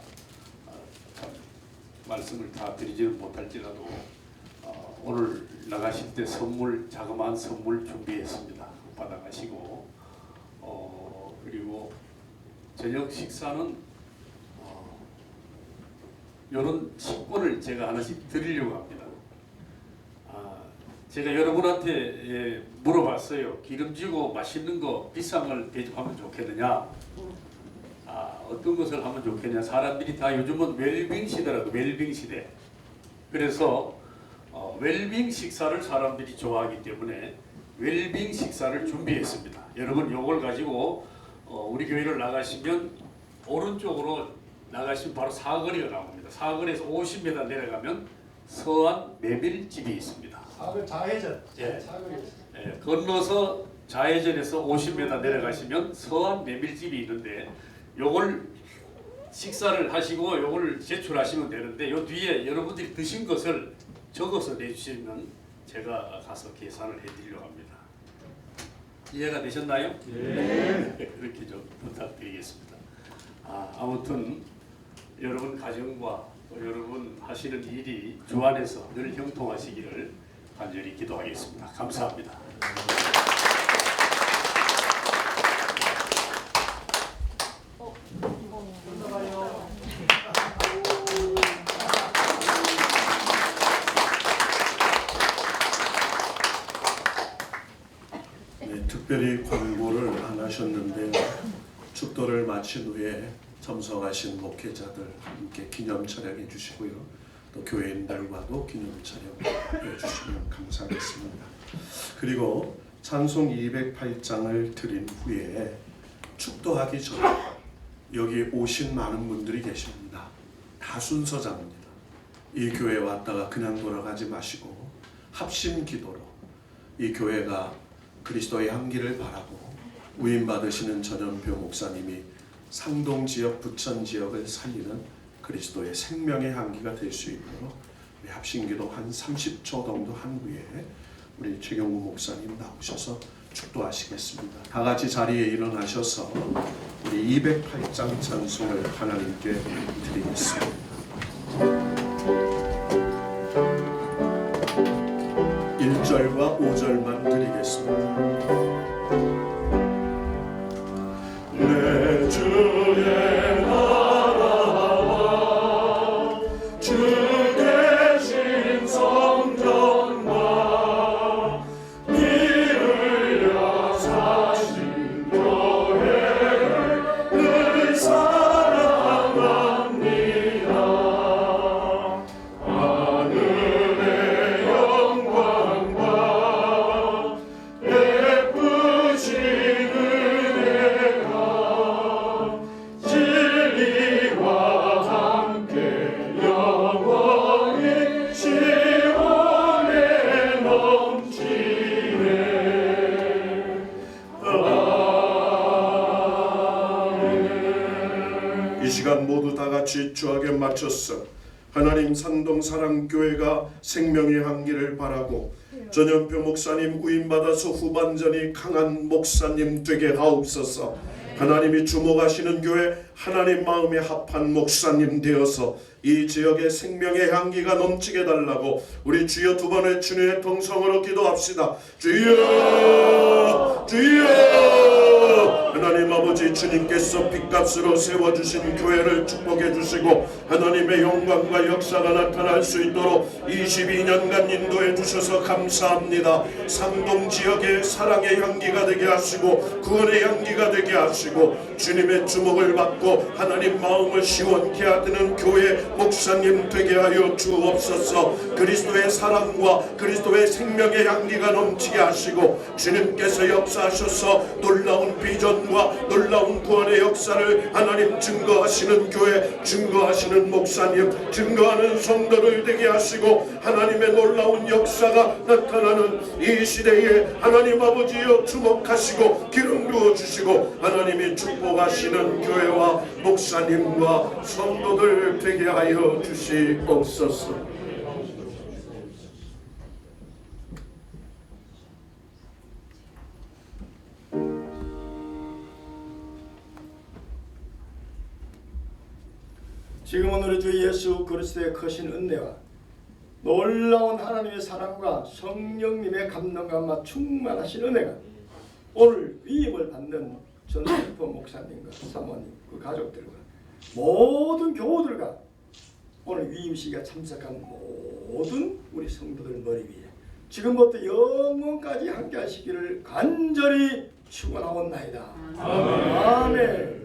말씀을 다 드리지는 못할지라도 오늘 나가실 때 자그마한 선물 준비했습니다. 받아가시고 그리고 저녁 식사는 이런 식권을 제가 하나씩 드리려고 합니다. 제가 여러분한테 물어봤어요. 기름지고 맛있는 거 비싼 걸 대접하면 좋겠느냐? 어떤 것을 하면 좋겠냐? 사람들이 다 요즘은 웰빙 시대라고, 웰빙 시대. 그래서 웰빙 식사를 사람들이 좋아하기 때문에 웰빙 식사를 준비했습니다. 여러분 요걸 가지고 우리 교회를 나가시면 오른쪽으로 나가시면 바로 사거리가 나옵니다. 사거리에서 50m 내려가면 서안 메밀집이 있습니다. 사거리 좌회전. 예. 건너서 좌회전에서 50m 내려가시면 서안 메밀집이 있는데 요걸 식사를 하시고 요걸 제출하시면 되는데 요 뒤에 여러분들이 드신 것을 적어서 내주시면 제가 가서 계산을 해드리려고 합니다. 이해가 되셨나요? 네. 그렇게 좀 부탁드리겠습니다. 아무튼 여러분 가정과 또 여러분 하시는 일이 주 안에서 늘 형통하시기를 간절히 기도하겠습니다. 감사합니다. 네, 특별히 광고를 안 하셨는데요. 축도를 마친 후에 참석하신 목회자들 함께 기념 촬영해 주시고요. 또 교회인들과도 기념 촬영해 주시면 감사하겠습니다. 그리고 찬송 208장을 드린 후에 축도하기 전에 여기 오신 많은 분들이 계십니다. 다 순서자입니다. 이 교회에 왔다가 그냥 돌아가지 마시고 합심 기도로 이 교회가 그리스도의 향기를 바라고 위임받으시는 전현표 목사님이 상동 지역, 부천 지역을 살리는 그리스도의 생명의 향기가 될 수 있도록 우리 합심기도 한 30초 정도 한 후에 우리 최경우 목사님 나오셔서 축도하시겠습니다. 다 같이 자리에 일어나셔서 우리 208장 찬송을 하나님께 드리겠습니다. 1절과 5절만 드리겠습니다. 내 주의 나라와 주 대신 성전과 이를 역사신 교회를 늘 사랑합니다. 하늘의 영광과 예쁘신 은혜가 진리와 함께 영원히 시온에 넘치네. 아멘. 이 시간 모두 다 같이 주하게 맞췄어. 하나님 산동 사랑교회가 생명의 향기를 바라고 전현표 목사님 구임받아서 후반전이 강한 목사님 되게 하옵소서. 하나님이 주목하시는 교회, 하나님 마음에 합한 목사님 되어서 이 지역의 생명의 향기가 넘치게 달라고 우리 주여 두 번의 주님의 통성으로 기도합시다. 주여, 주여. 하나님 아버지, 주님께서 핏값으로 세워주신 교회를 축복해 주시고 하나님의 영광과 역사가 나타날 수 있도록 22년간 인도해 주셔서 감사합니다. 상동 지역의 사랑의 향기가 되게 하시고 구원의 향기가 되게 하시고 주님의 주목을 받고 하나님 마음을 시원케 하는 교회 목사님 되게 하여 주옵소서. 그리스도의 사랑과 그리스도의 생명의 향기가 넘치게 하시고 주님께서 역사하셔서 놀라운 비전과 놀라운 구원의 역사를 하나님 증거하시는 교회, 증거하시는 목사님, 증거하는 성도를 되게 하시고 하나님의 놀라운 역사가 나타나는 이 시대에 하나님 아버지여 주목하시고 기름 부어주시고 하나님이 축복하시는 교회와 목사님과 성도들 되게 하여 주시옵소서. 지금은 우리 주 예수 그리스도의 크신 은혜와 놀라운 하나님의 사랑과 성령님의 감동과 충만하신 은혜가 오늘 위임을 받는 전현표 목사님과 사모님, 그 가족들과 모든 교우들과 오늘 위임식에 참석한 모든 우리 성도들 머리 위에 지금부터 영원까지 함께 하시기를 간절히 축원하옵나이다. 아멘.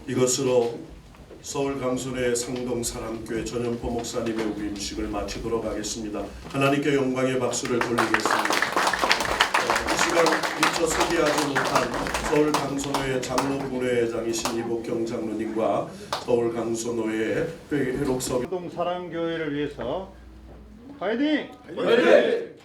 이것으로 서울 강순의 상동사랑교회 전현포 목사님의 위임식을 마치도록 하겠습니다. 하나님께 영광의 박수를 돌리겠습니다. 이 시간 미처 소개하지 못한 서울 강선호회 장로분회장이신 이복경 장로님과 서울 강선호회 회록석 상동 사랑교회를 위해서 파이팅! 화이팅!